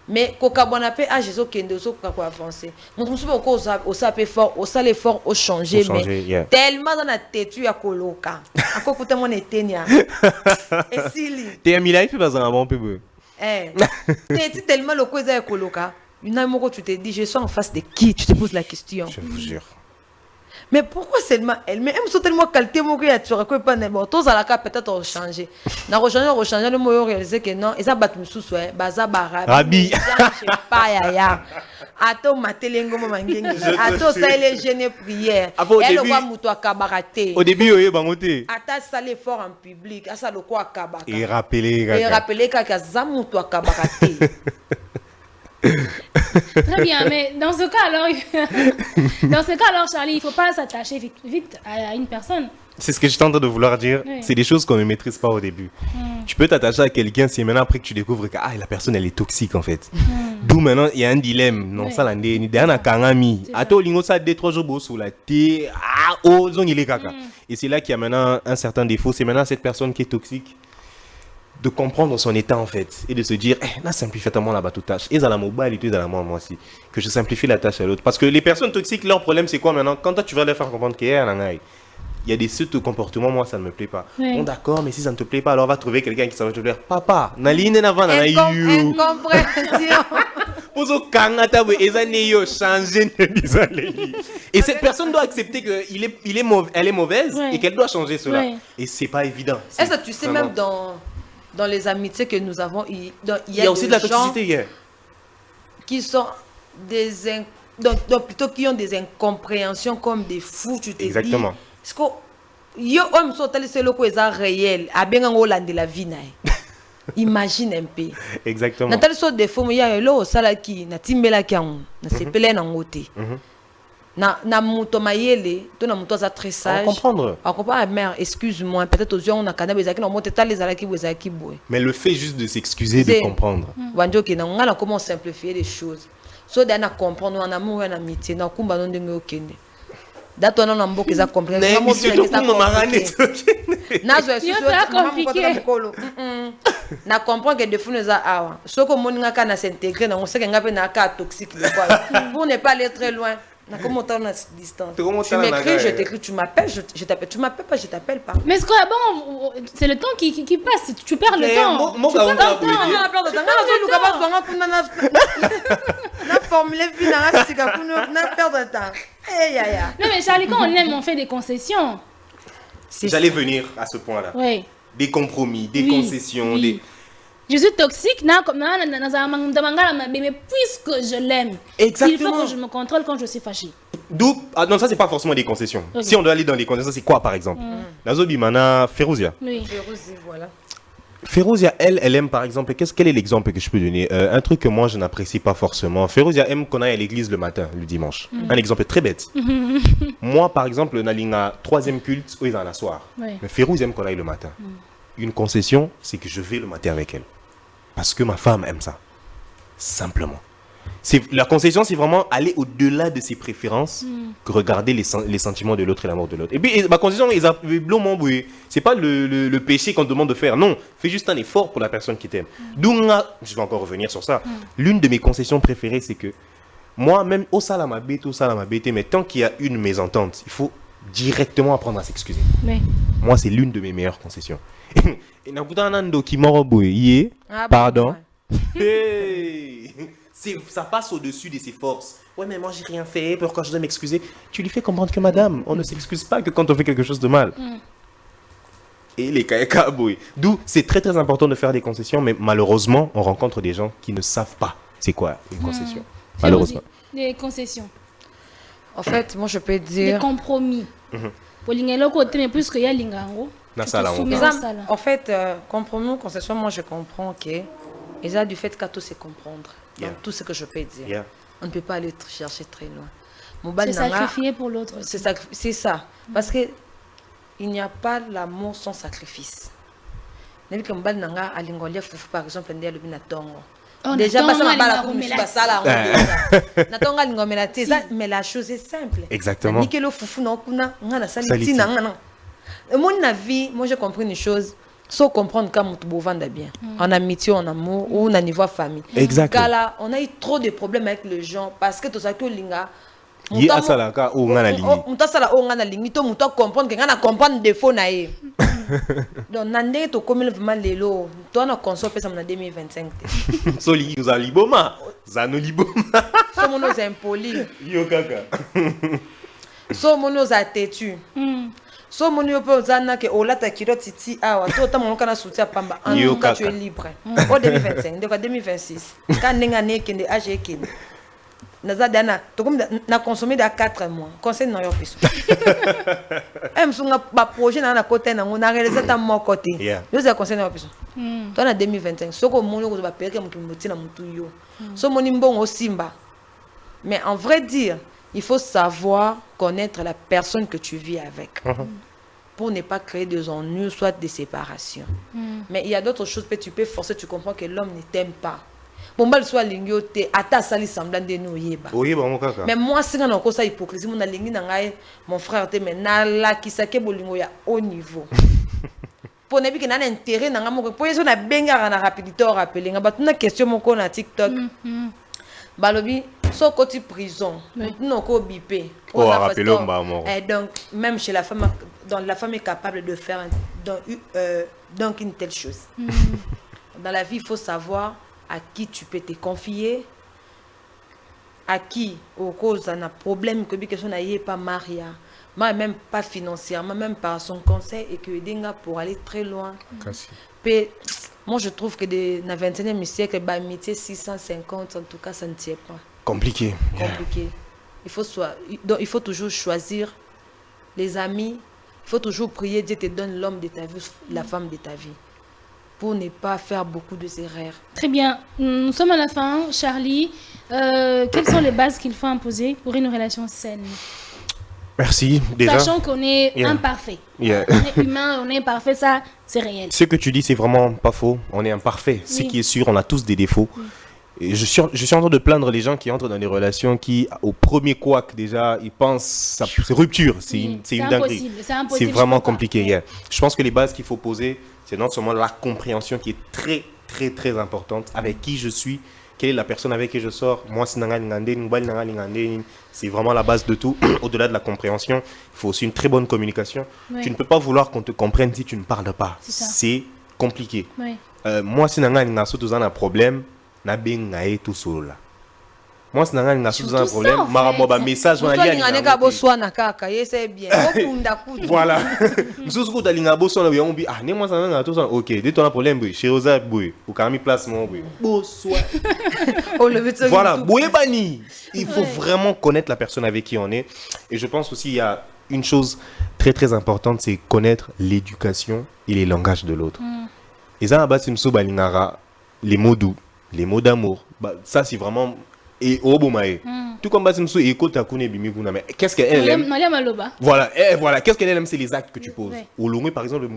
Mais kokabwana pe a Jésus kende so ko avancer. Mon soupe au sapé fort, au sale fort, au changer mais tellement dans la tête ya koloka. Ako kuta mon etenia. Et sili. T'es ami life pas un bon peu. T'es tellement le cause ya koloka. Une amour tu te dis je suis en face de qui? Tu te poses la question. Je vous jure. Mais pourquoi seulement elle? Mais elle me tellement qualité mon gars tu reconnais pas n'importe tous à la cas peut-être changer. Na rechanger le mot réaliser que non, et ça bat mususu baza barabi. Je sais pas ya. Ato matelengo mangenge. Ato ça les gêner prière. Elle voit muto akabaraté. Au début oye bangote. Ata ça l'effort en public, asa le quoi akabaka. Et rappeler que za muto akabaraté. Très bien, mais dans ce cas alors, Charlie, il ne faut pas s'attacher vite à une personne. C'est ce que je suis en train de vouloir dire. Oui. C'est des choses qu'on ne maîtrise pas au début. Tu peux t'attacher à quelqu'un, c'est maintenant après que tu découvres que la personne elle est toxique en fait. D'où maintenant il y a un dilemme. Non, ça l'année, ni derrière un kangami. Attends, lingo ça 2-3 jours sur la thé. Il est caca. Et c'est là qu'il y a maintenant un certain défaut. C'est maintenant cette personne qui est toxique. De comprendre son état en fait et de se dire là simplifie tellement la tâche et dans la mobilité dans la moi aussi que je simplifie la tâche à l'autre parce que les personnes toxiques leur problème c'est quoi maintenant quand toi tu vas leur faire comprendre qu'il y a un il y a des sortes de comportements, moi, ça ne me plaît pas. Bon, d'accord, mais si ça ne te plaît pas, alors va trouver quelqu'un qui ça va te plaire. Papa, Naline Navan, Incompréhension. Et cette personne doit accepter qu'elle est mauvaise et qu'elle doit changer cela. Et c'est pas évident. Est-ce que tu sais, même dans les amitiés que nous avons, il y a aussi de la toxicité qui sont donc plutôt qui ont des incompréhensions comme des fous, tu te Exactement. dis. Est-ce que yo homme sont allés c'est le quoi réel a bien en Hollande de la vie naï. Imagine un peu. Exactement. Nathalie so des fois il y a lo sala qui na timbela qui on na sepele na ngote. Na muto mayele to na muto za très sage. On comprendre. On comprend mère, excuse-moi, peut-être aux gens on a kana bezaki na monte tali zala ki bezaki boy. Mais le fait juste de s'excuser, de comprendre. Wanjo ki na ngala comment simplifier les choses. So dana comprendre en amour en amitié na kumba no ndenge okende. Dato na mboka za comprendre. Na monsieur to kuma marane. Nazo na comprendre que des fois nous a awa. Soko moninga kana s'intégrer na on sait que ngape na ka toxique le quoi. Pour ne pas aller très loin. Na comment on a distance. Tu m'écris, je t'écris, tu m'appelles, je t'appelle, tu m'appelles pas, je t'appelle pas. Mais ce quoi bon c'est le temps qui passe, tu perds le temps. Mon gars, on a na formuler finale c'est qu'on na perdre de temps. Non mais Charlie, quand on aime on fait des concessions. J'allais venir à ce point-là. Oui. Des compromis, des concessions, des... Je suis toxique, mais puisque je l'aime, il faut que je me contrôle quand je suis fâchée. D'où, non, ça c'est pas forcément des concessions. Okay. Si on doit aller dans les concessions, c'est quoi par exemple? Nazobi Mana, Férouzia. Oui. Férouzia, voilà. Férouzia, elle aime par exemple, quel est l'exemple que je peux donner? Un truc que moi je n'apprécie pas forcément. Férouzia aime qu'on aille à l'église le matin, le dimanche. Un exemple très bête. Moi par exemple, Nalinga, 3e culte, ils en a soir. Mais Férouzia aime qu'on aille le matin. Une concession, c'est que je vais le matin avec elle. Parce que ma femme aime ça. Simplement. La concession, c'est vraiment aller au-delà de ses préférences que regarder les sentiments de l'autre et l'amour de l'autre. Et puis, ma concession, c'est pas le péché qu'on te demande de faire. Non, fais juste un effort pour la personne qui t'aime. D'où, je vais encore revenir sur ça. L'une de mes concessions préférées, c'est que moi, même au salama bête, mais tant qu'il y a une mésentente, il faut directement apprendre à s'excuser. Moi, c'est l'une de mes meilleures concessions. Et pardon. Ça passe au-dessus de ses forces. Ouais, mais moi j'ai rien fait, pourquoi je dois m'excuser? Tu lui fais comprendre que madame, on ne s'excuse pas que quand on fait quelque chose de mal. Et les kayakas, d'où c'est très très important de faire des concessions, mais malheureusement, on rencontre des gens qui ne savent pas c'est quoi une concession. Malheureusement. Des concessions. En fait, moi je peux dire. Des compromis. Pour côté, mais plus qu'il y a l'ingango. En fait, compromis, concession, moi je comprends que ils ont du fait qu'à tout se comprendre. Donc, tout ce que je peux dire. On ne peut pas aller chercher très loin. C'est sacrifier pour l'autre. C'est ça. Parce que il n'y a pas l'amour sans sacrifice. Par exemple, déjà, mais la chose est simple. Exactement. Mon avis, moi j'ai compris une chose. Sans comprendre quand on va bien. En amitié, en amour ou au niveau famille. Exactement. Là, on a eu trop de problèmes avec les gens parce que tout ça que linga. On t'a ça là quand on a la ligne. On t'a ça là on a la ligne. Tout le monde comprendre que on a comprendre des faux naïfs. Donc nandé to comme vraiment les lots. Toi on a consommé ça en 2025. Soli nous a liboma. Ça nous liboma. Sommes nous impolis. Yo kaka. Sommes nous a têtu. So moni opo zana ke olata kilo titi awa to ta mon kana soutien pamba en tout cas tu es libre au 2025 de 2026 quand ninga nekende age kende naza dana to comme na consommer da 4 mois conseil na yo peso sunga ba projet na côté na ngona réaliser ta mon côté yo za conseil na yo peso to na 2025 soko moni ko ba peke mutu mutina mutu yo so moni mbongo simba mais en vrai dire il faut savoir connaître la personne que tu vis avec pour ne pas créer des ennuis, soit des séparations. Mais il y a d'autres choses que tu peux forcer, tu comprends que l'homme ne t'aime pas. Bon, mal soit l'ingioté, ata sali semblant de nous yeba. Mais moi, si on a encore ça hypocrisie, mon alingi nangaye, mon frère te mena la qui sake bolingo ya haut niveau. Pour ne pas qu'il y ait un intérêt, pour y a benga na rapidité au rappeler. On a une question mon na TikTok. Balobi so côté prison non ko bipé donc même chez la femme donc la femme est capable de faire donc une telle chose. Dans la vie, il faut savoir à qui tu peux te confier, à qui, au cause d'un problème que quelque chose n'est pas marié, même pas financièrement, même par son conseil, et que dinga pour aller très loin. Moi, je trouve que dans le 21e siècle, l'amitié 650, en tout cas, ça ne tient pas. Compliqué. Compliqué. Donc, il faut toujours choisir les amis. Il faut toujours prier, Dieu te donne l'homme de ta vie, la femme de ta vie, pour ne pas faire beaucoup d'erreurs. Très bien. Nous sommes à la fin. Charlie, quelles sont les bases qu'il faut imposer pour une relation saine? Merci. Déjà, sachant qu'on est imparfait. On est humain, on est imparfait, ça, c'est réel. Ce que tu dis, c'est vraiment pas faux. On est imparfait. Oui. Ce qui est sûr, on a tous des défauts. Et je suis en train de plaindre les gens qui entrent dans des relations qui, au premier couac, déjà, ils pensent que c'est rupture. C'est une dinguerie. C'est vraiment compliqué. Yeah. Je pense que les bases qu'il faut poser, c'est non seulement la compréhension qui est très, très, très importante. Avec qui je suis, quelle est la personne avec qui je sors. Moi, c'est vraiment la base de tout. Au-delà de la compréhension, il faut aussi une très bonne communication. Ouais. Tu ne peux pas vouloir qu'on te comprenne si tu ne parles pas. C'est compliqué. Ouais. Moi, si tu as un problème, tout seul là. Moi, si tu as un problème, je message. Voilà. Ok, dès ton problème, chez Rosa, ou quand place mon voilà, il faut vraiment connaître la personne avec qui on est. Et je pense aussi il y a une chose très très importante, c'est connaître l'éducation et les langages de l'autre. Et ça, les mots doux, les mots d'amour, ça c'est vraiment et tout comme mais qu'est-ce qu'elle aime? Voilà, qu'est-ce qu'elle aime, c'est les actes que tu poses. Au par exemple,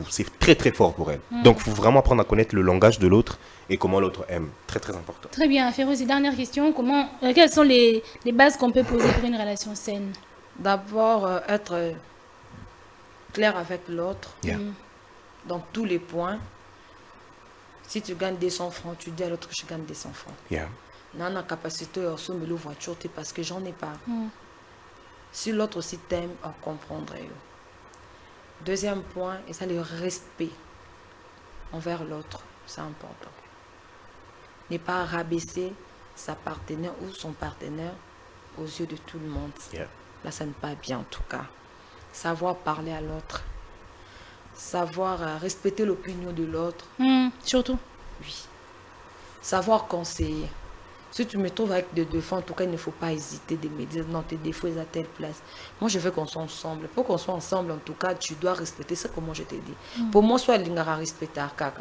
c'est très très fort pour elle. Donc il faut vraiment apprendre à connaître le langage de l'autre et comment l'autre aime. Très très important. Très bien, Férozi, dernière question. Quelles sont les bases qu'on peut poser pour une relation saine? D'abord, être clair avec l'autre dans tous les points. Si tu gagnes 200 francs, tu dis à l'autre que je gagne 200 francs. Non, la capacité de me le voiture parce que j'en ai pas. Si l'autre aussi t'aime, on comprendrait. Deuxième point, et ça, le respect envers l'autre, c'est important. Ne pas rabaisser sa partenaire ou son partenaire aux yeux de tout le monde. Là, ça n'est pas bien en tout cas. Savoir parler à l'autre. Savoir respecter l'opinion de l'autre. Surtout. Oui. Savoir conseiller. Si tu me trouves avec des défauts, en tout cas, il ne faut pas hésiter de me dire non, tes défauts sont à telle place. Moi, je veux qu'on soit ensemble. Pour qu'on soit ensemble, en tout cas, tu dois respecter ça, comme je t'ai dit. Pour moi, soit l'ingara respecter kaka.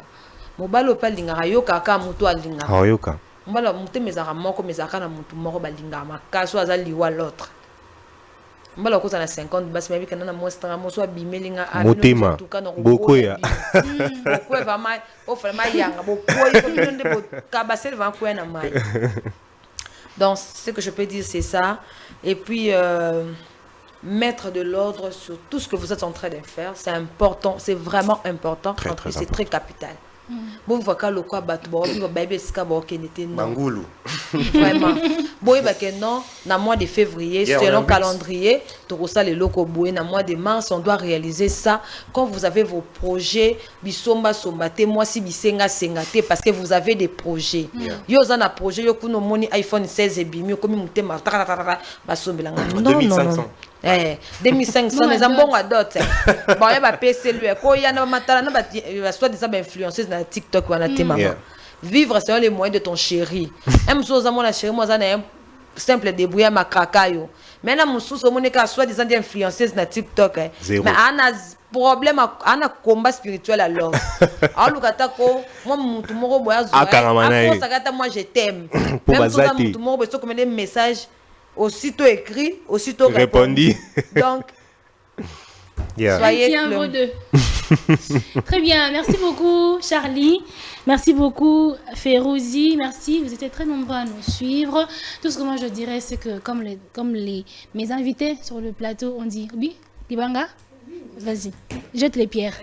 Mon balo pas l'ingara yo kaka muto a l'ingara. Oh yoka. Mon balo muté mes aramoko mes akana mutu moro ba l'ingara ma kaso azali wa l'autre. Mbala ko na 50 basi mabi kana na mostra moso abimelinga motema beaucoup ya beaucoup va mai o vraiment yanga beaucoup il faut donner bo kabasel va ko na mai. Donc ce que je peux dire c'est ça et puis mettre de l'ordre sur tout ce que vous êtes en train de faire, c'est important, c'est vraiment important, c'est très capital. Bon vous voyez le quoi battre bon vous bébé ska bon kenete non Mangulu vraiment boy ba que non na mois de février selon calendrier tout ça les locaux boy na mois de mars on doit réaliser ça quand vous avez vos projets bisomba sombate moi si bisenga sengate parce que vous avez des projets yo za na projet yo kuno moni iPhone 16 et bimi comme mutema ba sombelanga non 2500 2500 les ambons à d'autres bon ya ba PC lui ko ya na matala na ba soit des influenceuses na TikTok ou na tema vivre selon les moyens de ton chéri même chose à mon chéri moi ça na simple débrouiller ma kakayo mais na mususu o moneka soit des influenceuses na TikTok mais ana problème ana combat spirituel alors alukata ko moi mutu moko boya zo ako sakata moi je t'aime même chose mutu moko beso comme des messages aussitôt écrit, aussitôt répondu. Donc, soyez vos deux. Très bien, merci beaucoup Charlie, merci beaucoup Férozi, merci, vous étiez très nombreux à nous suivre. Tout ce que moi je dirais c'est que comme mes invités sur le plateau ont dit, oui, Libanga, vas-y, jette les pierres.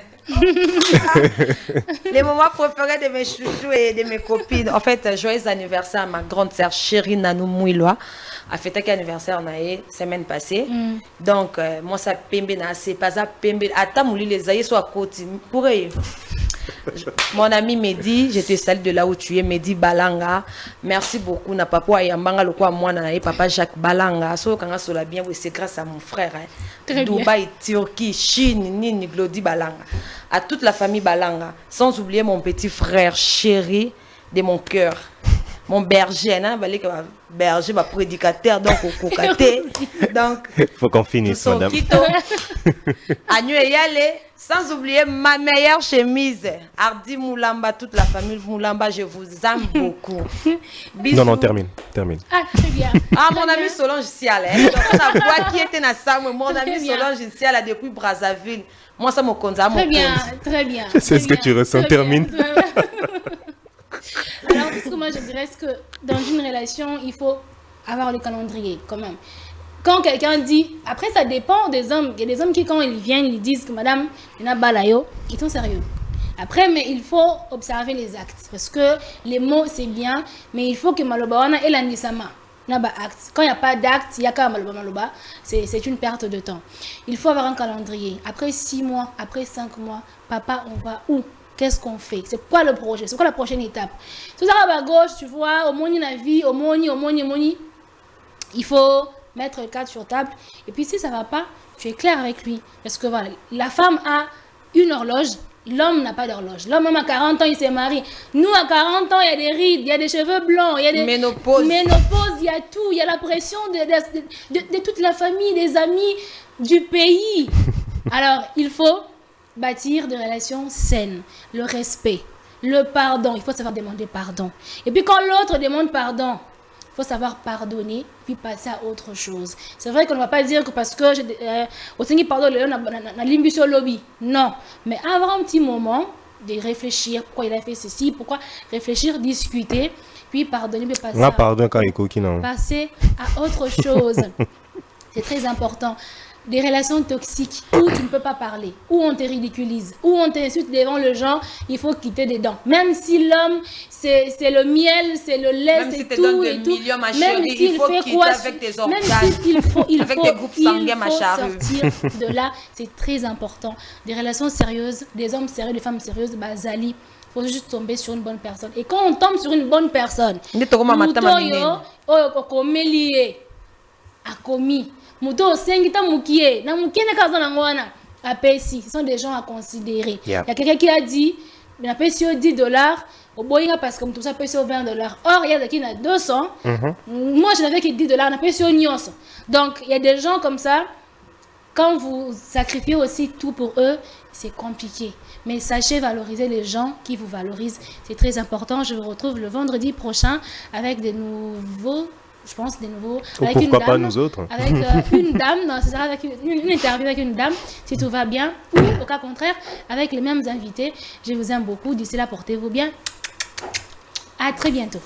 Les moments préférés de mes chouchous et de mes copines. En fait, joyeux anniversaire à ma grande sœur chérie Nanou Mouiloa. A fêté un anniversaire la semaine passée. Donc, moi, ça pembe na c'est pas ça pembe. Attends, les aïeux sont à côté. Pour eux. Mon ami Mehdi, je te salue de là où tu es, Mehdi Balanga. Merci beaucoup. Na papa Yambanga le quoi moi na papa Jacques Balanga. So quand on bien, oui, c'est grâce à mon frère. Dubaï, Turquie, Chine, Nini, Glody Balanga. À toute la famille Balanga. Sans oublier mon petit frère chéri de mon cœur. Mon berger, hein, berger, ma prédicateur, donc au cocaté. Donc, faut qu'on finisse, madame. Agneau et Yale, sans oublier ma meilleure chemise. Ardi Moulamba, toute la famille Moulamba, je vous aime beaucoup. Bisous. Non, termine. Ah, très bien. Ah, mon ami Solange Sial, hein. Donc, on a voix qui était dans ça, mon ami Solange Sial a depuis Brazzaville. Moi, ça me compte à mon Très bien, très bien. C'est ce que tu ressens, termine. Alors, parce que moi, je dirais que dans une relation, il faut avoir le calendrier, quand même. Quand quelqu'un dit... Après, ça dépend des hommes. Il y a des hommes qui, quand ils viennent, ils disent que madame, il y a balayo, ils sont sérieux. Après, mais il faut observer les actes. Parce que les mots, c'est bien, mais il faut que Malobawana ait l'andisama. Quand il n'y a pas d'acte, il y a qu'un Maloba, c'est une perte de temps. Il faut avoir un calendrier. Après 6 mois, après 5 mois, papa, on va où? Qu'est-ce qu'on fait? C'est quoi le projet? C'est quoi la prochaine étape? Tout ça à gauche, tu vois, au moni la vie, au moni. Il faut mettre le cadre sur table. Et puis si ça ne va pas, tu es clair avec lui. Parce que voilà, la femme a une horloge, l'homme n'a pas d'horloge. L'homme, même à 40 ans, il s'est marié. Nous, à 40 ans, il y a des rides, il y a des cheveux blancs, il y a des... Ménopause, il y a tout. Il y a la pression de toute la famille, des amis, du pays. Alors, il faut bâtir des relations saines, le respect, le pardon. Il faut savoir demander pardon. Et puis quand l'autre demande pardon, il faut savoir pardonner, puis passer à autre chose. C'est vrai qu'on ne va pas dire que parce que je pardon, lobby. Non, mais avoir un petit moment de réfléchir, pourquoi il a fait ceci, pourquoi réfléchir, discuter, puis pardonner, puis passer à autre chose. C'est très important. Des relations toxiques où tu ne peux pas parler, où on te ridiculise, où on t'insulte devant le gens, il faut quitter dedans. Même si l'homme, c'est le miel, c'est le lait, même c'est si tout et tout. Même s'il fait quoi, avec tes organes, il faut sortir de là. C'est très important. Des relations sérieuses, des hommes sérieux, des femmes sérieuses, Zali. Il faut juste tomber sur une bonne personne. Et quand on tombe sur une bonne personne, Muto sengita mukie na mukie ne kaza na ngwana apesi, ce sont des gens à considérer. Il y a quelqu'un qui a dit na pesi $10 au boyinga parce que tout ça pesi $20. Or il y a qui na 200. Moi je n'avais que $10 na pesi nyonso. Donc il y a des gens comme ça, quand vous sacrifiez aussi tout pour eux, c'est compliqué. Mais sachez valoriser les gens qui vous valorisent, c'est très important. Je vous retrouve le vendredi prochain avec des nouveaux, je pense, des nouveaux. Avec pourquoi une dame, pas nous autres? Avec une dame, non, ce sera avec une interview avec une dame, si tout va bien, ou au cas contraire, avec les mêmes invités. Je vous aime beaucoup. D'ici là, portez-vous bien. À très bientôt.